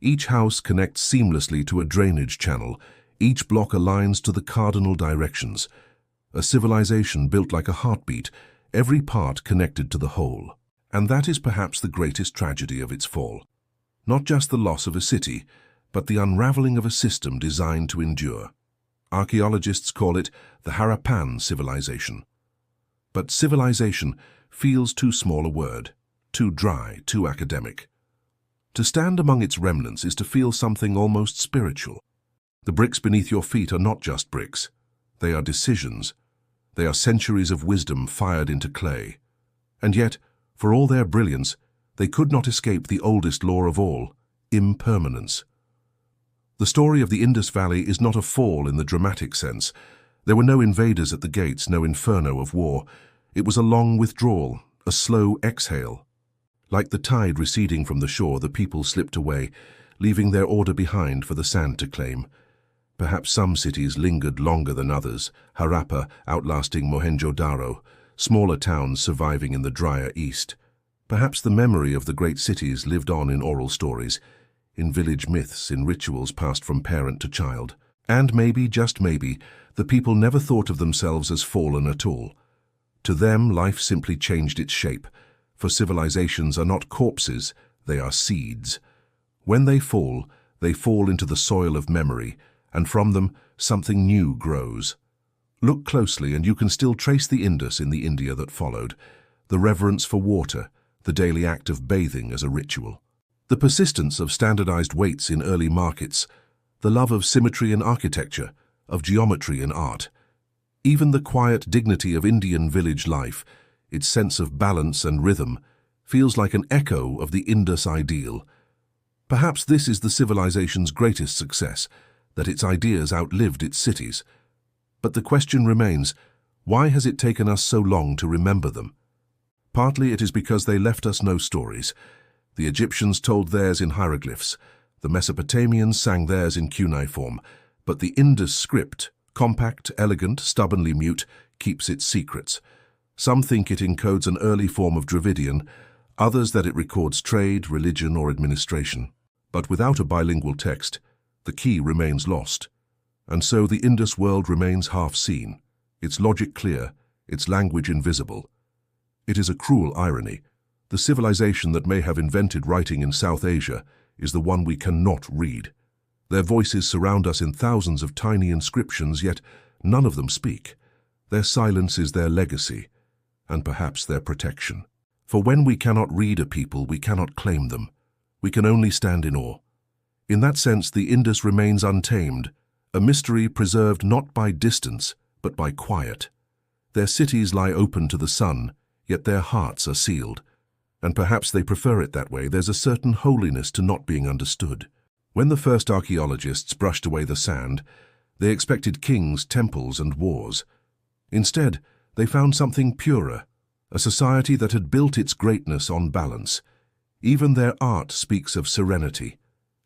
Each house connects seamlessly to a drainage channel. Each block aligns to the cardinal directions. A civilization built like a heartbeat, every part connected to the whole. And that is perhaps the greatest tragedy of its fall. Not just the loss of a city, but the unraveling of a system designed to endure. Archaeologists call it the Harappan civilization. But civilization feels too small a word, too dry, too academic. To stand among its remnants is to feel something almost spiritual. The bricks beneath your feet are not just bricks. They are decisions. They are centuries of wisdom fired into clay. And yet, for all their brilliance, they could not escape the oldest law of all, impermanence. The story of the Indus Valley is not a fall in the dramatic sense. There were no invaders at the gates, no inferno of war. It was a long withdrawal, a slow exhale. Like the tide receding from the shore, the people slipped away, leaving their order behind for the sand to claim. Perhaps some cities lingered longer than others, Harappa outlasting Mohenjo-Daro, smaller towns surviving in the drier east. Perhaps the memory of the great cities lived on in oral stories, in village myths, in rituals passed from parent to child. And maybe, just maybe, the people never thought of themselves as fallen at all. To them, life simply changed its shape, for civilizations are not corpses, they are seeds. When they fall into the soil of memory, and from them something new grows. Look closely and you can still trace the Indus in the India that followed, the reverence for water, the daily act of bathing as a ritual, the persistence of standardized weights in early markets, the love of symmetry in architecture, of geometry in art. Even the quiet dignity of Indian village life, its sense of balance and rhythm, feels like an echo of the Indus ideal. Perhaps this is the civilization's greatest success, that its ideas outlived its cities. But the question remains, why has it taken us so long to remember them? Partly it is because they left us no stories. The Egyptians told theirs in hieroglyphs, the Mesopotamians sang theirs in cuneiform, but the Indus script, compact, elegant, stubbornly mute, keeps its secrets. Some think it encodes an early form of Dravidian, others that it records trade, religion, or administration. But without a bilingual text, the key remains lost. And so the Indus world remains half-seen, its logic clear, its language invisible. It is a cruel irony. The civilization that may have invented writing in South Asia is the one we cannot read. Their voices surround us in thousands of tiny inscriptions, yet none of them speak. Their silence is their legacy, and perhaps their protection. For when we cannot read a people, we cannot claim them. We can only stand in awe. In that sense, the Indus remains untamed, a mystery preserved not by distance, but by quiet. Their cities lie open to the sun, yet their hearts are sealed. And perhaps they prefer it that way. There's a certain holiness to not being understood. When the first archaeologists brushed away the sand, they expected kings, temples, and wars. Instead, they found something purer, a society that had built its greatness on balance. Even their art speaks of serenity.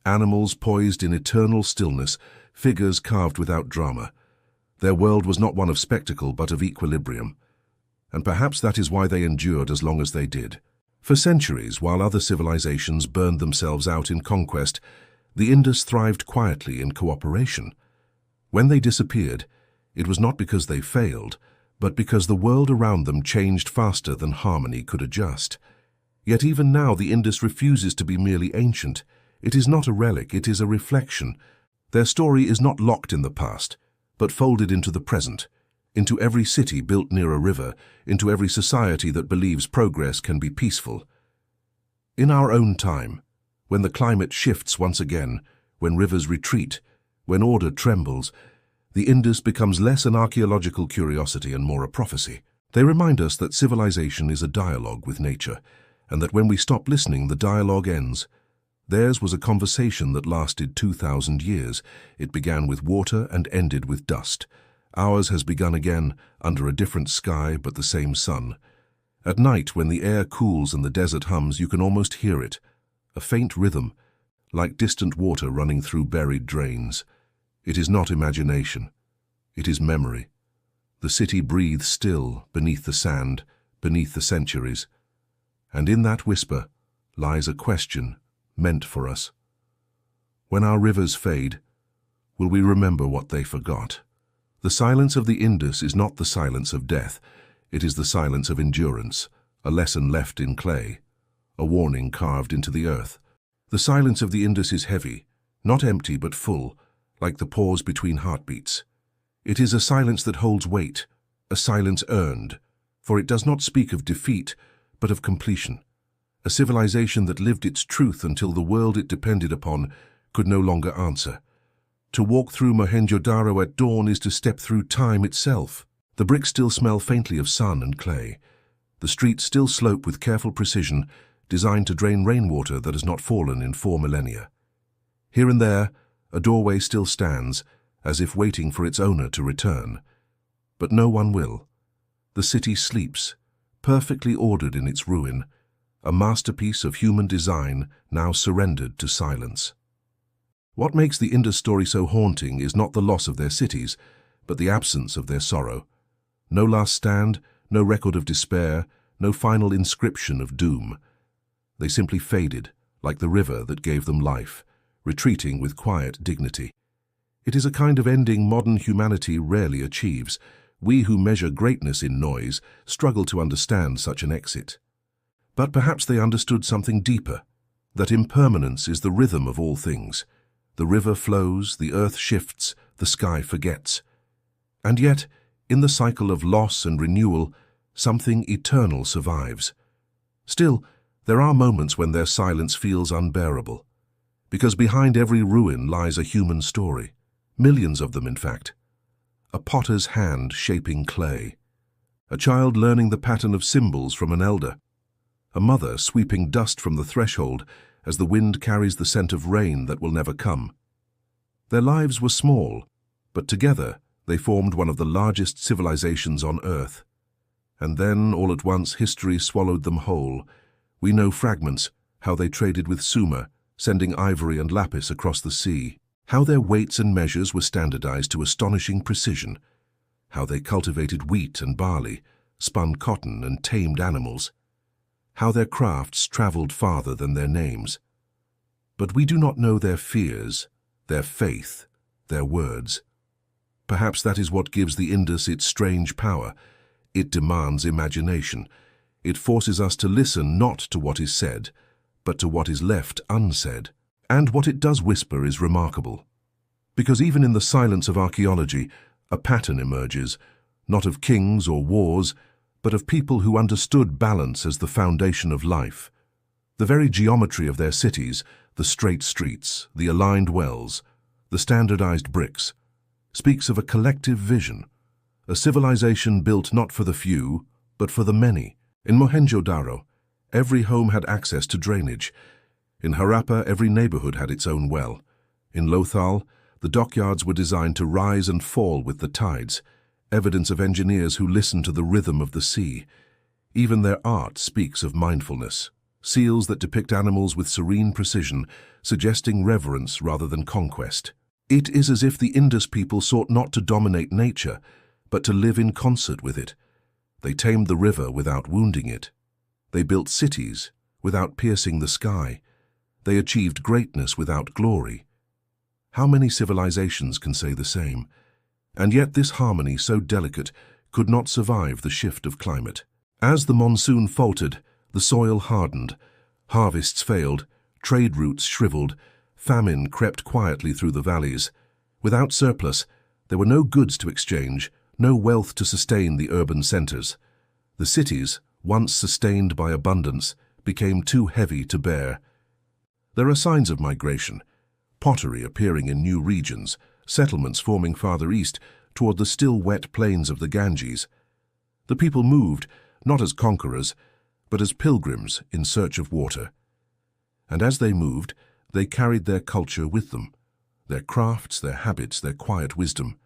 Animals poised in eternal stillness, figures carved without drama. Their world was not one of spectacle, but of equilibrium. And perhaps that is why they endured as long as they did. For centuries, while other civilizations burned themselves out in conquest, the Indus thrived quietly in cooperation. When they disappeared, it was not because they failed, but because the world around them changed faster than harmony could adjust. Yet even now the Indus refuses to be merely ancient. It is not a relic, it is a reflection. Their story is not locked in the past, but folded into the present, into every city built near a river, into every society that believes progress can be peaceful. In our own time, when the climate shifts once again, when rivers retreat, when order trembles, the Indus becomes less an archaeological curiosity and more a prophecy. They remind us that civilization is a dialogue with nature, and that when we stop listening, the dialogue ends. Theirs was a conversation that lasted 2,000 years. It began with water and ended with dust. Ours has begun again, under a different sky but the same sun. At night, when the air cools and the desert hums, you can almost hear it, a faint rhythm, like distant water running through buried drains. It is not imagination. It is memory. The city breathes still beneath the sand, beneath the centuries. And in that whisper lies a question meant for us. When our rivers fade, will we remember what they forgot? The silence of the Indus is not the silence of death. It is the silence of endurance, a lesson left in clay, a warning carved into the earth. The silence of the Indus is heavy, not empty but full, like the pause between heartbeats. It is a silence that holds weight, a silence earned, for it does not speak of defeat, but of completion. A civilization that lived its truth until the world it depended upon could no longer answer. To walk through Mohenjo-Daro at dawn is to step through time itself. The bricks still smell faintly of sun and clay. The streets still slope with careful precision, designed to drain rainwater that has not fallen in 4 millennia. Here and there, a doorway still stands, as if waiting for its owner to return. But no one will. The city sleeps, perfectly ordered in its ruin, a masterpiece of human design now surrendered to silence. What makes the Indus story so haunting is not the loss of their cities, but the absence of their sorrow. No last stand, no record of despair, no final inscription of doom. They simply faded, like the river that gave them life, retreating with quiet dignity. It is a kind of ending modern humanity rarely achieves. We who measure greatness in noise struggle to understand such an exit. But perhaps they understood something deeper, that impermanence is the rhythm of all things. The river flows, the earth shifts, the sky forgets. And yet, in the cycle of loss and renewal, something eternal survives. Still, there are moments when their silence feels unbearable, because behind every ruin lies a human story, millions of them in fact. A potter's hand shaping clay, a child learning the pattern of symbols from an elder, a mother sweeping dust from the threshold as the wind carries the scent of rain that will never come. Their lives were small, but together they formed one of the largest civilizations on Earth. And then, all at once, history swallowed them whole. We know fragments, how they traded with Sumer, sending ivory and lapis across the sea, how their weights and measures were standardized to astonishing precision, how they cultivated wheat and barley, spun cotton and tamed animals, how their crafts traveled farther than their names. But we do not know their fears, their faith, their words. Perhaps that is what gives the Indus its strange power. It demands imagination. It forces us to listen not to what is said, but to what is left unsaid. And what it does whisper is remarkable. Because even in the silence of archaeology, a pattern emerges, not of kings or wars, but of people who understood balance as the foundation of life. The very geometry of their cities, the straight streets, the aligned wells, the standardized bricks, speaks of a collective vision, a civilization built not for the few, but for the many. In Mohenjo-Daro, every home had access to drainage. In Harappa, every neighborhood had its own well. In Lothal, the dockyards were designed to rise and fall with the tides, evidence of engineers who listened to the rhythm of the sea. Even their art speaks of mindfulness. Seals that depict animals with serene precision, suggesting reverence rather than conquest. It is as if the Indus people sought not to dominate nature, but to live in concert with it. They tamed the river without wounding it. They built cities without piercing the sky. They achieved greatness without glory. How many civilizations can say the same? And yet this harmony, so delicate, could not survive the shift of climate. As the monsoon faltered, the soil hardened, harvests failed, trade routes shriveled, famine crept quietly through the valleys. Without surplus, there were no goods to exchange, no wealth to sustain the urban centers. The cities, once sustained by abundance, became too heavy to bear. There are signs of migration, pottery appearing in new regions, settlements forming farther east toward the still wet plains of the Ganges. The people moved, not as conquerors, but as pilgrims in search of water. And as they moved, they carried their culture with them, their crafts, their habits, their quiet wisdom.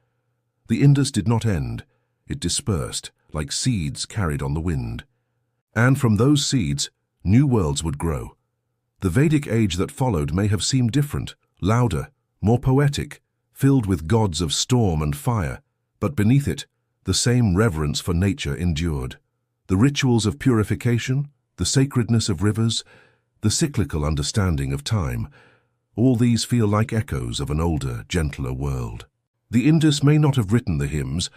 The Indus did not end. It dispersed, like seeds carried on the wind. And from those seeds, new worlds would grow. The Vedic age that followed may have seemed different, louder, more poetic, filled with gods of storm and fire, but beneath it, the same reverence for nature endured. The rituals of purification, the sacredness of rivers, the cyclical understanding of time, all these feel like echoes of an older, gentler world. The Indus may not have written the hymns,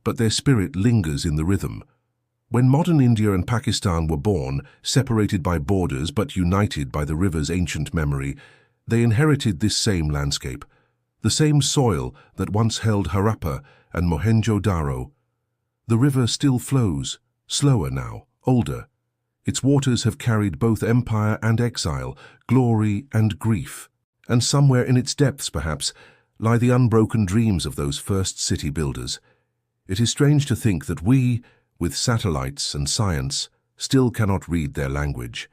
but their spirit lingers in the rhythm. When modern India and Pakistan were born, separated by borders but united by the river's ancient memory, they inherited this same landscape, the same soil that once held Harappa and Mohenjo-Daro. The river still flows, slower now, older. Its waters have carried both empire and exile, glory and grief. And somewhere in its depths, perhaps, lie the unbroken dreams of those first city builders. It is strange to think that we, with satellites and science, still cannot read their language,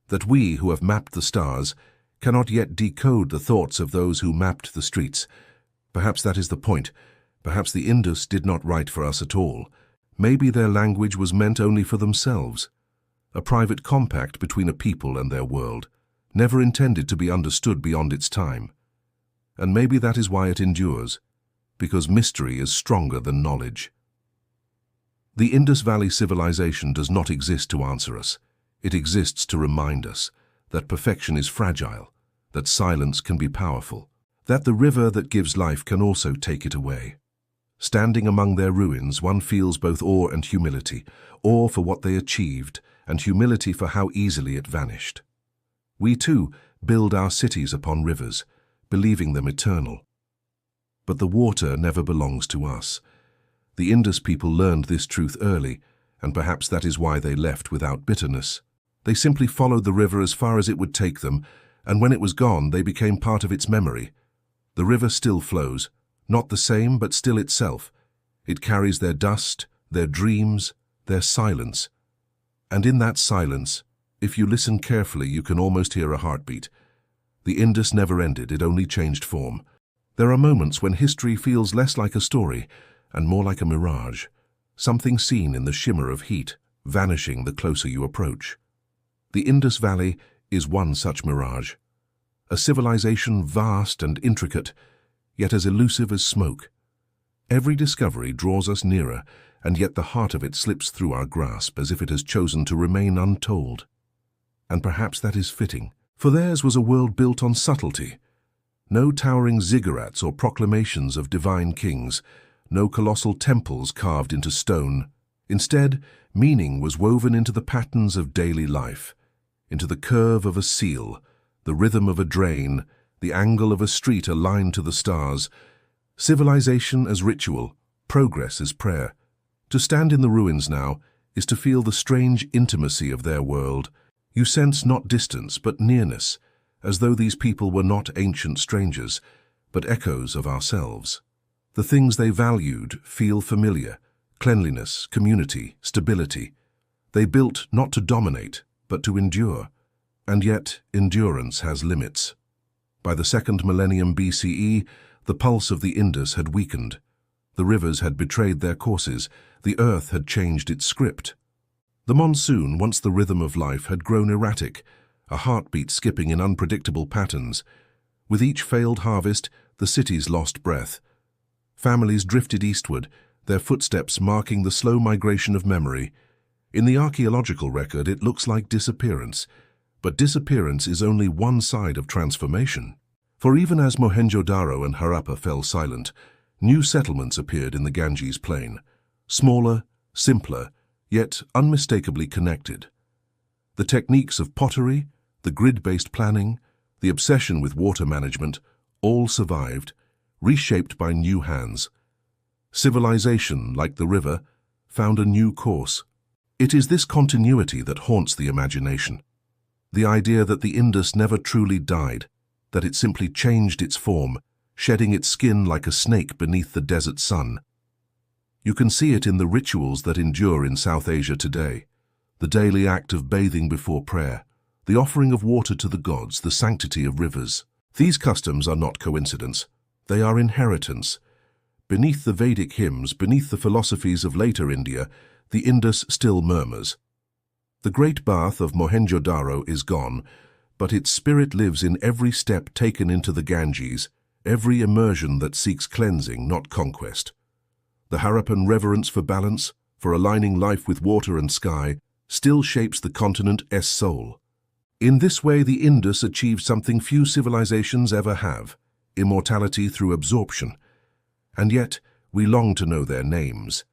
that we who have mapped the stars cannot yet decode the thoughts of those who mapped the streets. Perhaps that is the point. Perhaps the Indus did not write for us at all. Maybe their language was meant only for themselves, a private compact between a people and their world, never intended to be understood beyond its time. And maybe that is why it endures, because mystery is stronger than knowledge. The Indus Valley civilization does not exist to answer us. It exists to remind us that perfection is fragile, that silence can be powerful, that the river that gives life can also take it away. Standing among their ruins, one feels both awe and humility, awe for what they achieved and humility for how easily it vanished. We too build our cities upon rivers, believing them eternal. But the water never belongs to us. The Indus people learned this truth early, and perhaps that is why they left without bitterness. They simply followed the river as far as it would take them, and when it was gone, they became part of its memory. The river still flows, not the same, but still itself. It carries their dust, their dreams, their silence. And in that silence, if you listen carefully, you can almost hear a heartbeat. The Indus never ended, it only changed form. There are moments when history feels less like a story and more like a mirage, something seen in the shimmer of heat, vanishing the closer you approach. The Indus Valley is one such mirage, a civilization vast and intricate, yet as elusive as smoke. Every discovery draws us nearer, and yet the heart of it slips through our grasp as if it has chosen to remain untold. And perhaps that is fitting, for theirs was a world built on subtlety. No towering ziggurats or proclamations of divine kings, no colossal temples carved into stone. Instead, meaning was woven into the patterns of daily life, into the curve of a seal, the rhythm of a drain, the angle of a street aligned to the stars. Civilization as ritual, progress as prayer. To stand in the ruins now is to feel the strange intimacy of their world. You sense not distance but nearness, as though these people were not ancient strangers, but echoes of ourselves. The things they valued feel familiar: cleanliness, community, stability. They built not to dominate, but to endure. And yet, endurance has limits. By the 2nd millennium BCE, the pulse of the Indus had weakened. The rivers had betrayed their courses. The earth had changed its script. The monsoon, once the rhythm of life, had grown erratic, a heartbeat skipping in unpredictable patterns. With each failed harvest, the cities lost breath. Families drifted eastward, their footsteps marking the slow migration of memory. In the archaeological record, it looks like disappearance. But disappearance is only one side of transformation. For even as Mohenjo-Daro and Harappa fell silent, new settlements appeared in the Ganges plain, smaller, simpler, yet unmistakably connected. The techniques of pottery, the grid-based planning, the obsession with water management, all survived, reshaped by new hands. Civilization, like the river, found a new course. It is this continuity that haunts the imagination. The idea that the Indus never truly died, that it simply changed its form, shedding its skin like a snake beneath the desert sun. You can see it in the rituals that endure in South Asia today, the daily act of bathing before prayer, the offering of water to the gods, the sanctity of rivers. These customs are not coincidence, they are inheritance. Beneath the Vedic hymns, beneath the philosophies of later India, the Indus still murmurs. The great bath of Mohenjo-Daro is gone, but its spirit lives in every step taken into the Ganges, every immersion that seeks cleansing, not conquest. The Harappan reverence for balance, for aligning life with water and sky, still shapes the continent's soul. In this way, the Indus achieved something few civilizations ever have: immortality through absorption. And yet, we long to know their names.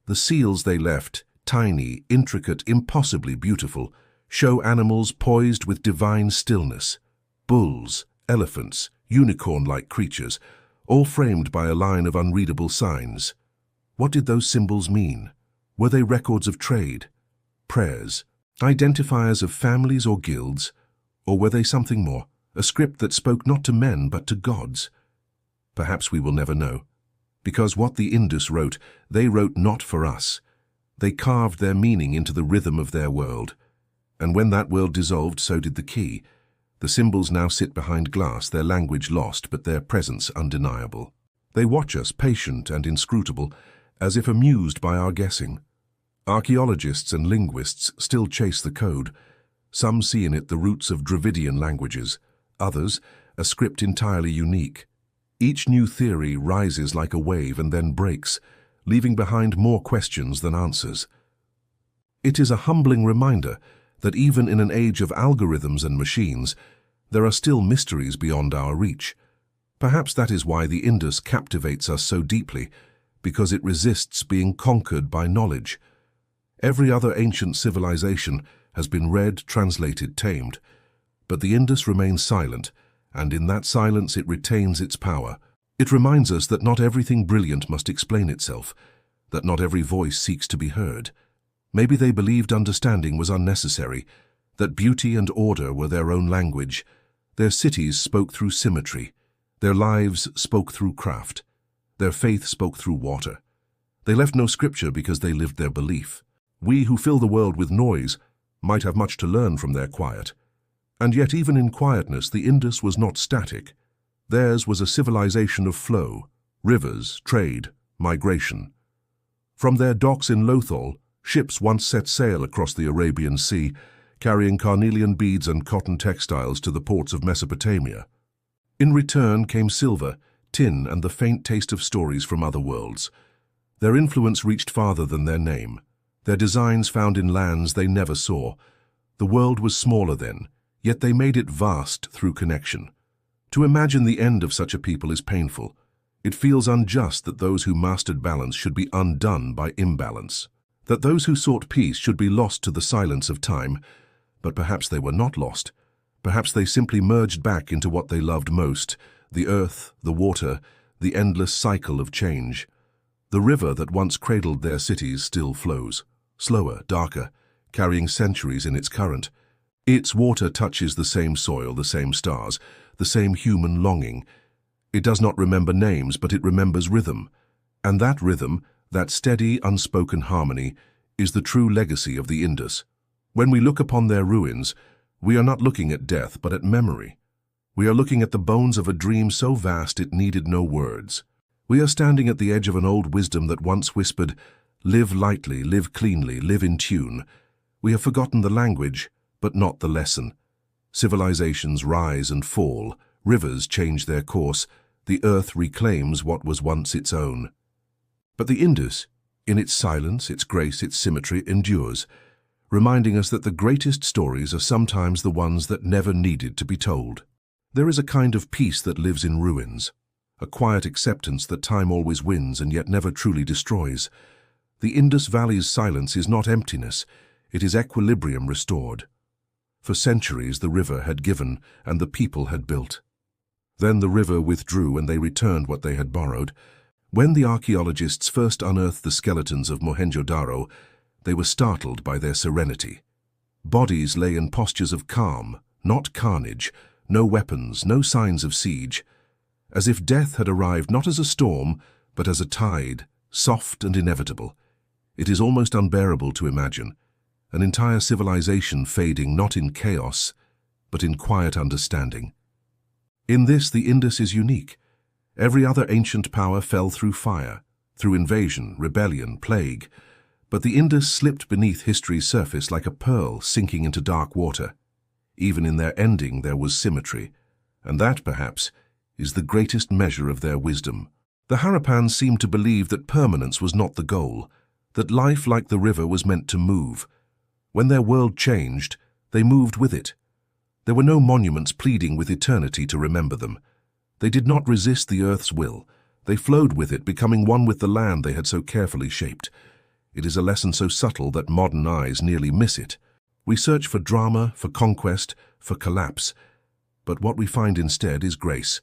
The seals they left, tiny, intricate, impossibly beautiful, show animals poised with divine stillness. Bulls, elephants, unicorn-like creatures, all framed by a line of unreadable signs. What did those symbols mean? Were they records of trade, prayers, identifiers of families or guilds? Or were they something more, a script that spoke not to men but to gods? Perhaps we will never know. Because what the Indus wrote, they wrote not for us. They carved their meaning into the rhythm of their world. And when that world dissolved, so did the key. The symbols now sit behind glass, their language lost, but their presence undeniable. They watch us, patient and inscrutable, as if amused by our guessing. Archaeologists and linguists still chase the code. Some see in it the roots of Dravidian languages, others a script entirely unique. Each new theory rises like a wave and then breaks, leaving behind more questions than answers. It is a humbling reminder that even in an age of algorithms and machines, there are still mysteries beyond our reach. Perhaps that is why the Indus captivates us so deeply, because it resists being conquered by knowledge. Every other ancient civilization has been read, translated, tamed, but the Indus remains silent, and in that silence it retains its power. It reminds us that not everything brilliant must explain itself, that not every voice seeks to be heard. Maybe they believed understanding was unnecessary, that beauty and order were their own language. Their cities spoke through symmetry. Their lives spoke through craft. Their faith spoke through water. They left no scripture because they lived their belief. We who fill the world with noise might have much to learn from their quiet. And yet even in quietness, the Indus was not static. Theirs was a civilization of flow, rivers, trade, migration. From their docks in Lothal, ships once set sail across the Arabian Sea, carrying carnelian beads and cotton textiles to the ports of Mesopotamia. In return came silver, tin, and the faint taste of stories from other worlds. Their influence reached farther than their name. Their designs found in lands they never saw. The world was smaller then, yet they made it vast through connection. To imagine the end of such a people is painful. It feels unjust that those who mastered balance should be undone by imbalance, that those who sought peace should be lost to the silence of time. But perhaps they were not lost. Perhaps they simply merged back into what they loved most, the earth, the water, the endless cycle of change. The river that once cradled their cities still flows, slower, darker, carrying centuries in its current. Its water touches the same soil, the same stars, the same human longing. It does not remember names, but it remembers rhythm. And that rhythm, that steady, unspoken harmony, is the true legacy of the Indus. When we look upon their ruins, we are not looking at death, but at memory. We are looking at the bones of a dream so vast it needed no words. We are standing at the edge of an old wisdom that once whispered, "Live lightly, live cleanly, live in tune." We have forgotten the language, but not the lesson. Civilizations rise and fall, rivers change their course, the earth reclaims what was once its own. But the Indus, in its silence, its grace, its symmetry, endures, reminding us that the greatest stories are sometimes the ones that never needed to be told. There is a kind of peace that lives in ruins, a quiet acceptance that time always wins and yet never truly destroys. The Indus Valley's silence is not emptiness, it is equilibrium restored. For centuries the river had given and the people had built. Then the river withdrew and they returned what they had borrowed. When the archaeologists first unearthed the skeletons of Mohenjo-Daro, they were startled by their serenity. Bodies lay in postures of calm, not carnage, no weapons, no signs of siege, as if death had arrived not as a storm, but as a tide, soft and inevitable. It is almost unbearable to imagine, an entire civilization fading not in chaos, but in quiet understanding. In this, the Indus is unique. Every other ancient power fell through fire, through invasion, rebellion, plague, but the Indus slipped beneath history's surface like a pearl sinking into dark water. Even in their ending there was symmetry, and that, perhaps, is the greatest measure of their wisdom. The Harappans seemed to believe that permanence was not the goal, that life, like the river, was meant to move. When their world changed, they moved with it. There were no monuments pleading with eternity to remember them. They did not resist the earth's will. They flowed with it, becoming one with the land they had so carefully shaped. It is a lesson so subtle that modern eyes nearly miss it. We search for drama, for conquest, for collapse, but what we find instead is grace.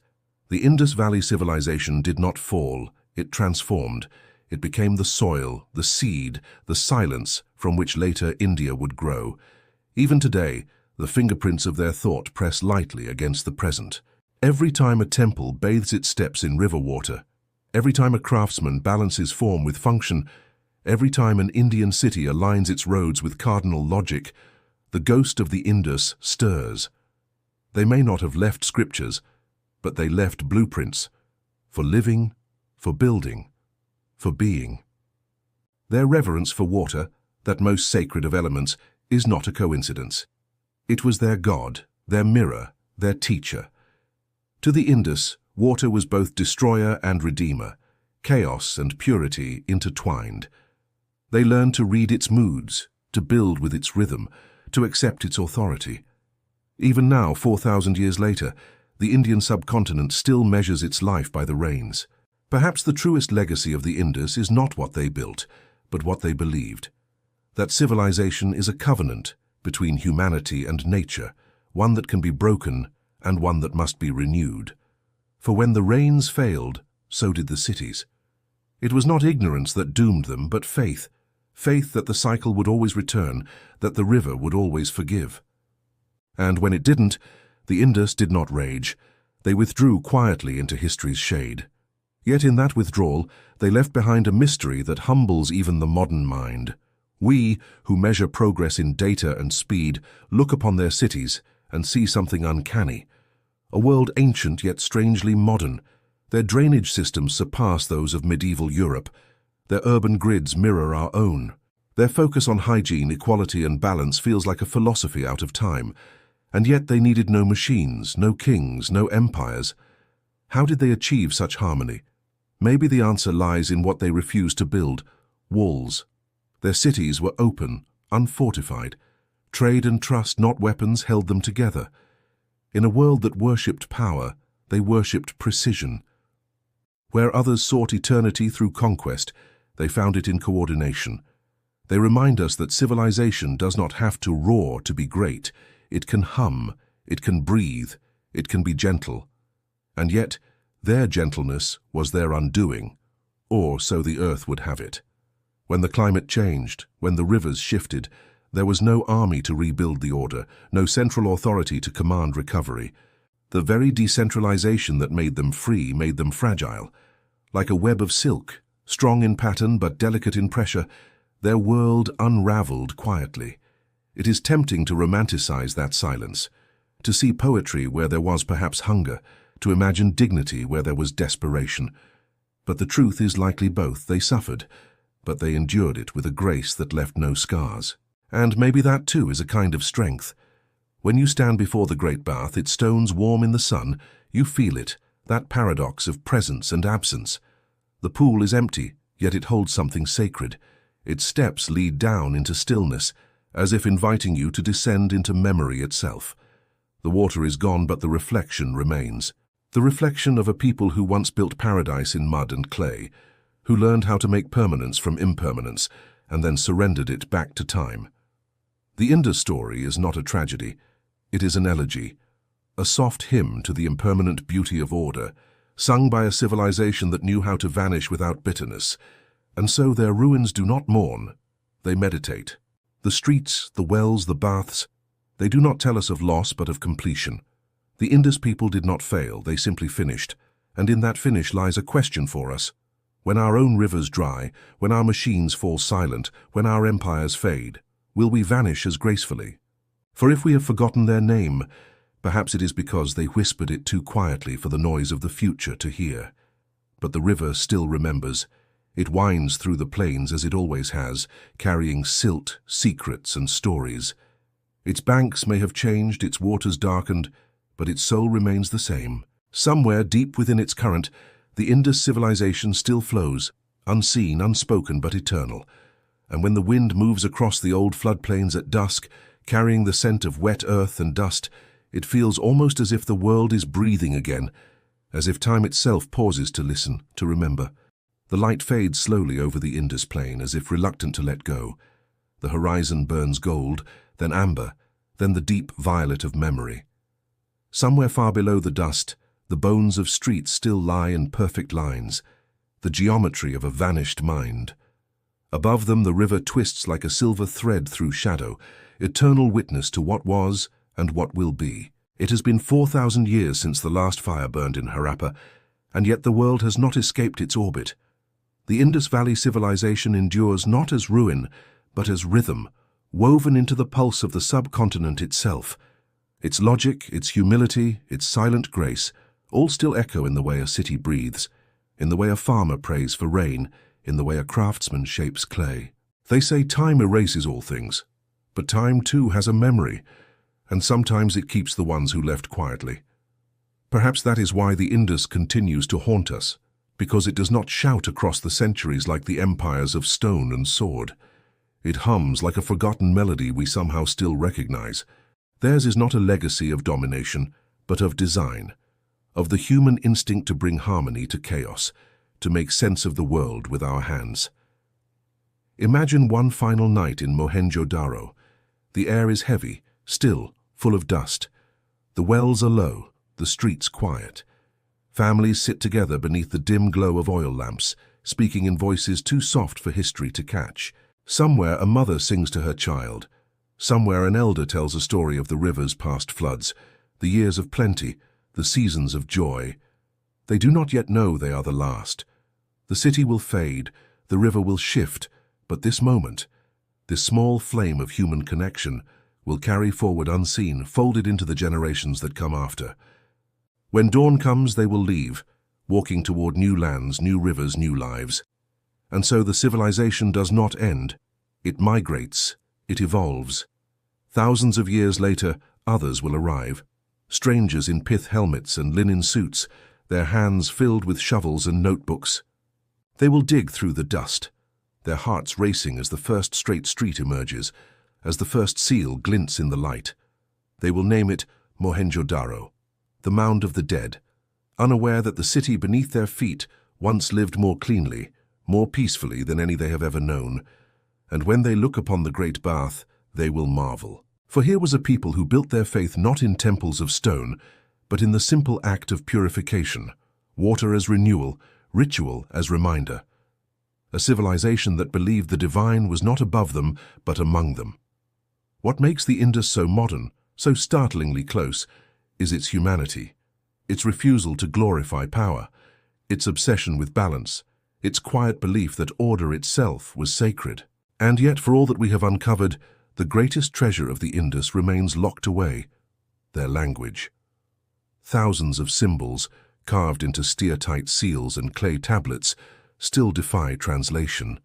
The Indus Valley civilization did not fall, it transformed. It became the soil, the seed, the silence from which later India would grow. Even today, the fingerprints of their thought press lightly against the present. Every time a temple bathes its steps in river water, every time a craftsman balances form with function, every time an Indian city aligns its roads with cardinal logic, the ghost of the Indus stirs. They may not have left scriptures, but they left blueprints for living, for building, for being. Their reverence for water, that most sacred of elements, is not a coincidence. It was their god, their mirror, their teacher. To the Indus, water was both destroyer and redeemer, chaos and purity intertwined. They learned to read its moods, to build with its rhythm, to accept its authority. Even now, 4,000 years later, the Indian subcontinent still measures its life by the rains. Perhaps the truest legacy of the Indus is not what they built, but what they believed. That civilization is a covenant between humanity and nature, one that can be broken and one that must be renewed. For when the rains failed, so did the cities. It was not ignorance that doomed them, but faith. Faith that the cycle would always return, that the river would always forgive. And when it didn't, the Indus did not rage. They withdrew quietly into history's shade. Yet in that withdrawal, they left behind a mystery that humbles even the modern mind. We, who measure progress in data and speed, look upon their cities and see something uncanny. a world ancient yet strangely modern. Their drainage systems surpass those of medieval Europe. Their urban grids mirror our own. Their focus on hygiene, equality, and balance feels like a philosophy out of time. And yet they needed no machines, no kings, no empires. How did they achieve such harmony? Maybe the answer lies in what they refused to build: walls. Their cities were open, unfortified. Trade and trust, not weapons, held them together. In a world that worshipped power, they worshipped precision. Where others sought eternity through conquest, they found it in coordination. They remind us that civilization does not have to roar to be great. It can hum, it can breathe, it can be gentle. And yet, their gentleness was their undoing, or so the earth would have it. When the climate changed, when the rivers shifted, there was no army to rebuild the order, no central authority to command recovery. The very decentralization that made them free made them fragile. Like a web of silk, strong in pattern but delicate in pressure, their world unraveled quietly. It is tempting to romanticize that silence, to see poetry where there was perhaps hunger, to imagine dignity where there was desperation. But the truth is likely both. They suffered, but they endured it with a grace that left no scars. And maybe that too is a kind of strength. When you stand before the great bath, its stones warm in the sun, you feel it, that paradox of presence and absence. The pool is empty, yet it holds something sacred. Its steps lead down into stillness, as if inviting you to descend into memory itself. The water is gone, but the reflection remains. The reflection of a people who once built paradise in mud and clay, who learned how to make permanence from impermanence, and then surrendered it back to time. The Indus story is not a tragedy. It is an elegy, a soft hymn to the impermanent beauty of order, sung by a civilization that knew how to vanish without bitterness. And so their ruins do not mourn, they meditate. The streets, the wells, the baths, they do not tell us of loss but of completion. The Indus people did not fail, they simply finished. And in that finish lies a question for us. When our own rivers dry, when our machines fall silent, when our empires fade, will we vanish as gracefully? For if we have forgotten their name, perhaps it is because they whispered it too quietly for the noise of the future to hear. But the river still remembers. It winds through the plains as it always has, carrying silt, secrets, and stories. Its banks may have changed, its waters darkened, but its soul remains the same. Somewhere deep within its current, the Indus civilization still flows, unseen, unspoken, but eternal. And when the wind moves across the old floodplains at dusk, carrying the scent of wet earth and dust, it feels almost as if the world is breathing again, as if time itself pauses to listen, to remember. The light fades slowly over the Indus plain, as if reluctant to let go. The horizon burns gold, then amber, then the deep violet of memory. Somewhere far below the dust, the bones of streets still lie in perfect lines, the geometry of a vanished mind. Above them the river twists like a silver thread through shadow, eternal witness to what was and what will be. It has been 4,000 years since the last fire burned in Harappa, and yet the world has not escaped its orbit. The Indus Valley civilization endures not as ruin, but as rhythm, woven into the pulse of the subcontinent itself. Its logic, its humility, its silent grace, all still echo in the way a city breathes, in the way a farmer prays for rain, in the way a craftsman shapes clay. They say time erases all things, but time too has a memory, and sometimes it keeps the ones who left quietly. Perhaps that is why the Indus continues to haunt us, because it does not shout across the centuries like the empires of stone and sword. It hums like a forgotten melody we somehow still recognize. Theirs is not a legacy of domination, but of design, of the human instinct to bring harmony to chaos, to make sense of the world with our hands. Imagine one final night in Mohenjo-Daro. The air is heavy, still, full of dust. The wells are low, the streets quiet. Families sit together beneath the dim glow of oil lamps, speaking in voices too soft for history to catch. Somewhere a mother sings to her child. Somewhere an elder tells a story of the river's past floods, the years of plenty, the seasons of joy. They do not yet know they are the last. The city will fade, the river will shift, but this moment, this small flame of human connection, will carry forward unseen, folded into the generations that come after. When dawn comes, they will leave, walking toward new lands, new rivers, new lives. And so the civilization does not end. It migrates, it evolves. Thousands of years later, others will arrive. Strangers in pith helmets and linen suits, their hands filled with shovels and notebooks. They will dig through the dust, their hearts racing as the first straight street emerges, as the first seal glints in the light. They will name it Mohenjo-Daro, the mound of the dead, unaware that the city beneath their feet once lived more cleanly, more peacefully than any they have ever known. And when they look upon the great bath, they will marvel. For here was a people who built their faith not in temples of stone, but in the simple act of purification, water as renewal, ritual as reminder. A civilization that believed the divine was not above them, but among them. What makes the Indus so modern, so startlingly close, is its humanity, its refusal to glorify power, its obsession with balance, its quiet belief that order itself was sacred. And yet, for all that we have uncovered, the greatest treasure of the Indus remains locked away: their language. Thousands of symbols, carved into steer-tight seals and clay tablets, still defy translation.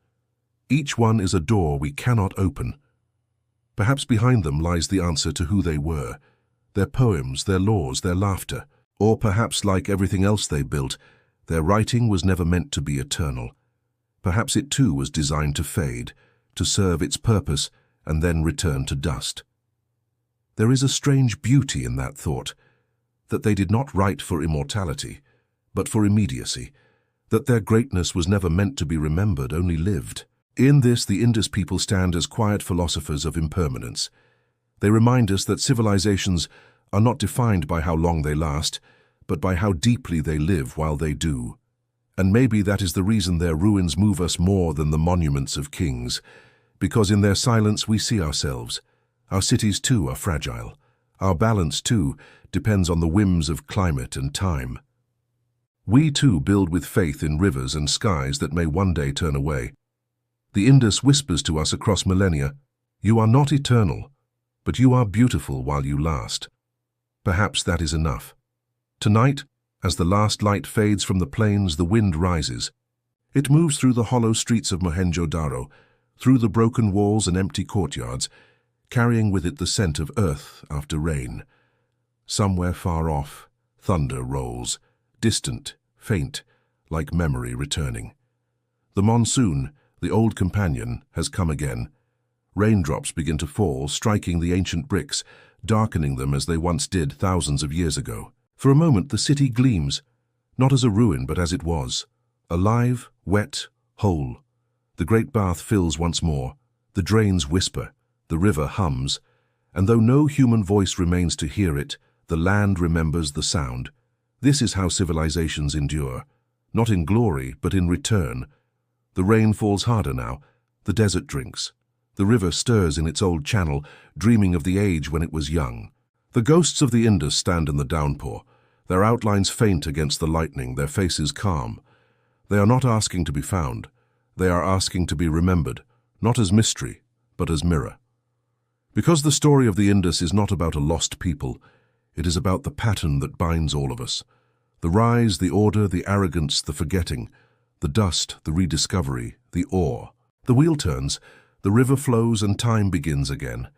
Each one is a door we cannot open. Perhaps behind them lies the answer to who they were, their poems, their laws, their laughter. Or perhaps, like everything else they built, their writing was never meant to be eternal. Perhaps it too was designed to fade, to serve its purpose, and then return to dust. There is a strange beauty in that thought, that they did not write for immortality, but for immediacy, that their greatness was never meant to be remembered, only lived. In this, the Indus people stand as quiet philosophers of impermanence. They remind us that civilizations are not defined by how long they last, but by how deeply they live while they do. And maybe that is the reason their ruins move us more than the monuments of kings, because in their silence we see ourselves. Our cities too are fragile. Our balance too depends on the whims of climate and time. We too build with faith in rivers and skies that may one day turn away. The Indus whispers to us across millennia, "You are not eternal, but you are beautiful while you last." Perhaps that is enough. Tonight, as the last light fades from the plains, the wind rises. It moves through the hollow streets of Mohenjo-Daro, through the broken walls and empty courtyards, carrying with it the scent of earth after rain. Somewhere far off, thunder rolls, distant, faint, like memory returning. The monsoon, the old companion, has come again. Raindrops begin to fall, striking the ancient bricks, darkening them as they once did thousands of years ago. For a moment the city gleams, not as a ruin but as it was, alive, wet, whole. The great bath fills once more, the drains whisper, the river hums, and though no human voice remains to hear it, the land remembers the sound. This is how civilizations endure, not in glory but in return. The rain falls harder now, the desert drinks. The river stirs in its old channel, dreaming of the age when it was young. The ghosts of the Indus stand in the downpour, their outlines faint against the lightning, their faces calm. They are not asking to be found. They are asking to be remembered, not as mystery, but as mirror. Because the story of the Indus is not about a lost people, it is about the pattern that binds all of us. The rise, the order, the arrogance, the forgetting, the dust, the rediscovery, the awe. The wheel turns, the river flows, and time begins again.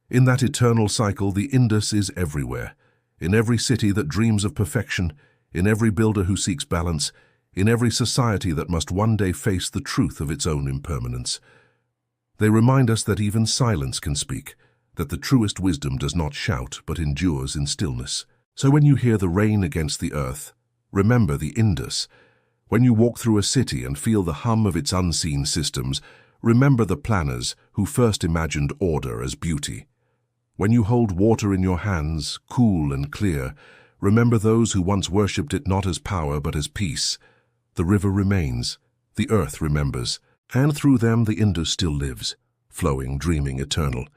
In that eternal cycle, the Indus is everywhere. In every city that dreams of perfection, in every builder who seeks balance, in every society that must one day face the truth of its own impermanence. They remind us that even silence can speak, that the truest wisdom does not shout but endures in stillness. So when you hear the rain against the earth, remember the Indus. When you walk through a city and feel the hum of its unseen systems, remember the planners who first imagined order as beauty. When you hold water in your hands, cool and clear, remember those who once worshipped it not as power but as peace. The river remains, the earth remembers, and through them the Indus still lives, flowing, dreaming, eternal.